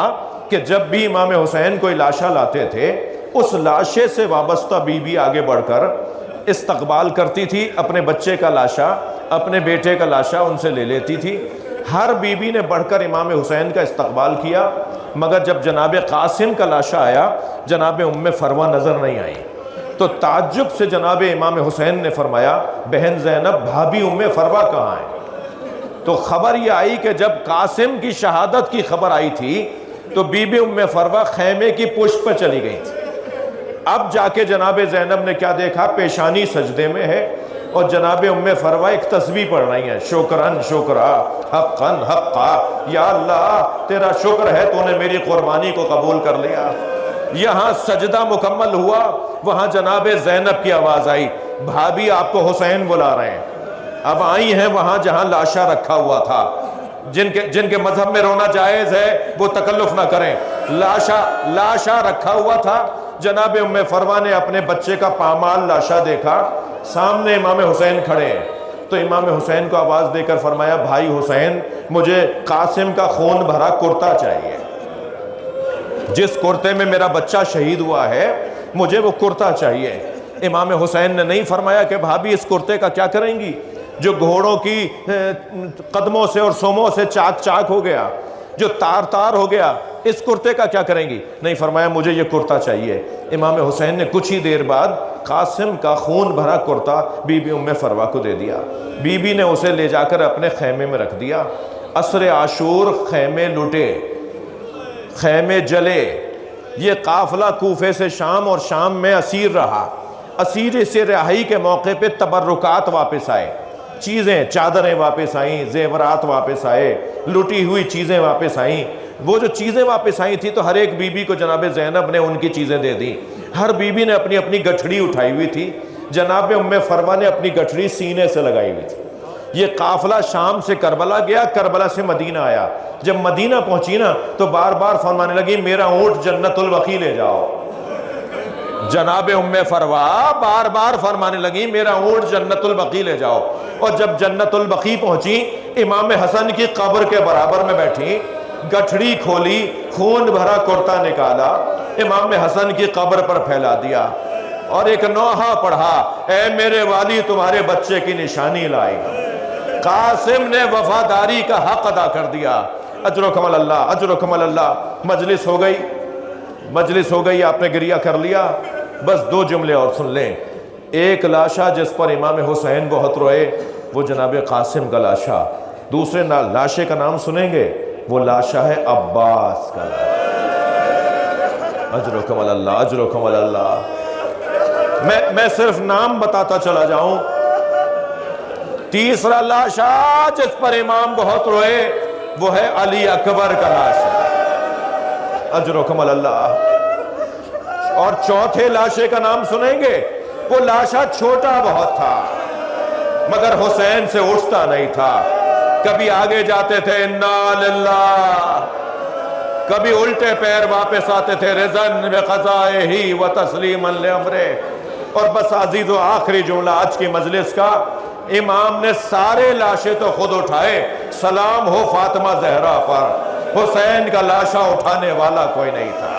کہ جب بھی امام حسین کوئی لاشا لاتے تھے اس لاشے سے وابستہ بیوی آگے بڑھ کر استقبال کرتی تھی، اپنے بچے کا لاشا، اپنے بیٹے کا لاشا ان سے لے لیتی تھی۔ ہر بیوی نے بڑھ کر امام حسین کا استقبال کیا، مگر جب جناب قاسم کا لاشا آیا جناب ام فروا نظر نہیں آئی، تو تعجب سے جناب امام حسین نے فرمایا بہن زینب بھابی ام فروا کہاں ہے؟ تو خبر یہ آئی کہ جب قاسم کی شہادت کی خبر آئی تھی تو بی بی ام فروا خیمے کی پشت پہ چلی گئی تھی۔ اب جا کے جناب زینب نے کیا دیکھا، پیشانی سجدے میں ہے اور جناب ام فروا ایک تسبیح پڑھ رہی ہیں، شکرن شکرا حقن حقا، یا اللہ تیرا شکر ہے تو نے میری قربانی کو قبول کر لیا۔ یہاں سجدہ مکمل ہوا، وہاں جناب زینب کی آواز آئی بھابی آپ کو حسین بلا رہے ہیں۔ اب آئی ہیں وہاں جہاں لاشا رکھا ہوا تھا، جن کے مذہب میں رونا جائز ہے وہ تکلف نہ کریں، لاشا رکھا ہوا تھا۔ جناب ام فروا نے اپنے بچے کا پامال لاشا دیکھا، سامنے امام حسین کھڑے ہیں، تو امام حسین کو آواز دے کر فرمایا بھائی حسین مجھے قاسم کا خون بھرا کرتا چاہیے، جس کرتے میں میرا بچہ شہید ہوا ہے مجھے وہ کرتا چاہیے۔ امام حسین نے نہیں فرمایا کہ بھابھی اس کرتے کا کیا کریں گی جو گھوڑوں کی قدموں سے اور سوموں سے چاک چاک ہو گیا، جو تار تار ہو گیا، اس کرتے کا کیا کریں گی؟ نہیں، فرمایا مجھے یہ کرتا چاہیے۔ امام حسین نے کچھ ہی دیر بعد قاسم کا خون بھرا کرتا بی بی ام فروا کو دے دیا۔ بی بی نے اسے لے جا کر اپنے خیمے میں رکھ دیا۔ عصر عاشور خیمے لٹے، خیمے جلے، یہ قافلہ کوفے سے شام اور شام میں اسیر رہا۔ اسیر سے رہائی کے موقع پہ تبرکات واپس آئے، چیزیں، چادریں واپس آئیں، زیورات واپس آئے، لٹی ہوئی چیزیں واپس آئیں۔ وہ جو چیزیں واپس آئی تھی تو ہر ایک بی بی کو جناب زینب نے ان کی چیزیں دے دی۔ ہر بی بی نے اپنی اپنی گٹھڑی اٹھائی ہوئی تھی، جناب ام فروا نے اپنی گٹھڑی سینے سے لگائی ہوئی تھی۔ یہ قافلہ شام سے کربلا گیا، کربلا سے مدینہ آیا۔ جب مدینہ پہنچی نا تو بار بار فرمانے لگی میرا اونٹ جنت البقیع لے جاؤ۔ جناب ام فروا بار بار فرمانے لگی میرا اونٹ جنت البقیع لے جاؤ۔ اور جب جنت البقیع پہنچی، امام حسن کی قبر کے برابر میں بیٹھی، گٹھڑی کھولی، خون بھرا کرتا نکالا، امام حسن کی قبر پر پھیلا دیا اور ایک نوحہ پڑھا، اے میرے والی تمہارے بچے کی نشانی لائی۔ قاسم نے وفاداری کا حق ادا کر دیا۔ اجرکم اللہ، اجرکم اللہ۔ مجلس ہو گئی، مجلس ہو گئی، آپ نے گریہ کر لیا۔ بس دو جملے اور سن لیں۔ ایک لاشا جس پر امام حسین بہت روئے وہ جناب قاسم کا لاشا، دوسرے لاشے کا نام سنیں گے، وہ لاشا ہے عباس کا لاشا۔ اجرکم اللہ، اجرکم اللہ۔ میں صرف نام بتاتا چلا جاؤں۔ تیسرا لاشا جس پر امام بہت روئے وہ ہے علی اکبر کا لاشا۔ اجرکم اللہ۔ اور چوتھے لاشے کا نام سنیں گے، وہ لاشا چھوٹا بہت تھا مگر حسین سے اٹھتا نہیں تھا۔ کبھی آگے جاتے تھے انا للہ، کبھی الٹے پیر واپس آتے تھے رضاً بقضائہ و تسلیما لامرہ۔ اور بس عزیز و آخری جملہ آج کی مجلس کا، امام نے سارے لاشے تو خود اٹھائے، سلام ہو فاطمہ زہرا پر، حسین کا لاشا اٹھانے والا کوئی نہیں تھا۔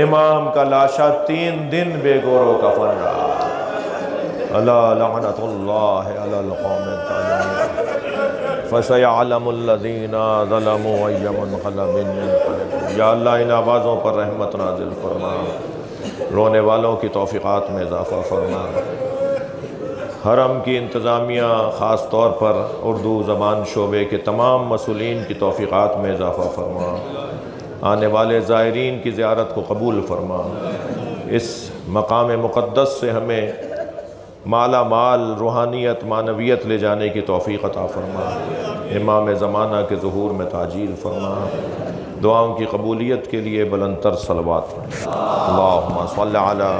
امام کا لاشا 3 دن بے گور و کفن رہا۔ الا لعنت اللہ علی القوم الظالمین فسیعلم الذین ظلموا ای منقلب ینقلبون۔ یا اللہ ان آوازوں پر رحمت نازل فرما، رونے والوں کی توفیقات میں اضافہ فرما۔ حرم کی انتظامیہ خاص طور پر اردو زبان شعبے کے تمام مسئولین کی توفیقات میں اضافہ فرما۔ آنے والے زائرین کی زیارت کو قبول فرما۔ اس مقام مقدس سے ہمیں مالا مال روحانیت معنویت لے جانے کی توفیق عطا فرما۔ امام زمانہ کے ظہور میں تعجیل فرما۔ دعاؤں کی قبولیت کے لیے بلند تر صلوات پڑھیں۔ اللہم صلی علی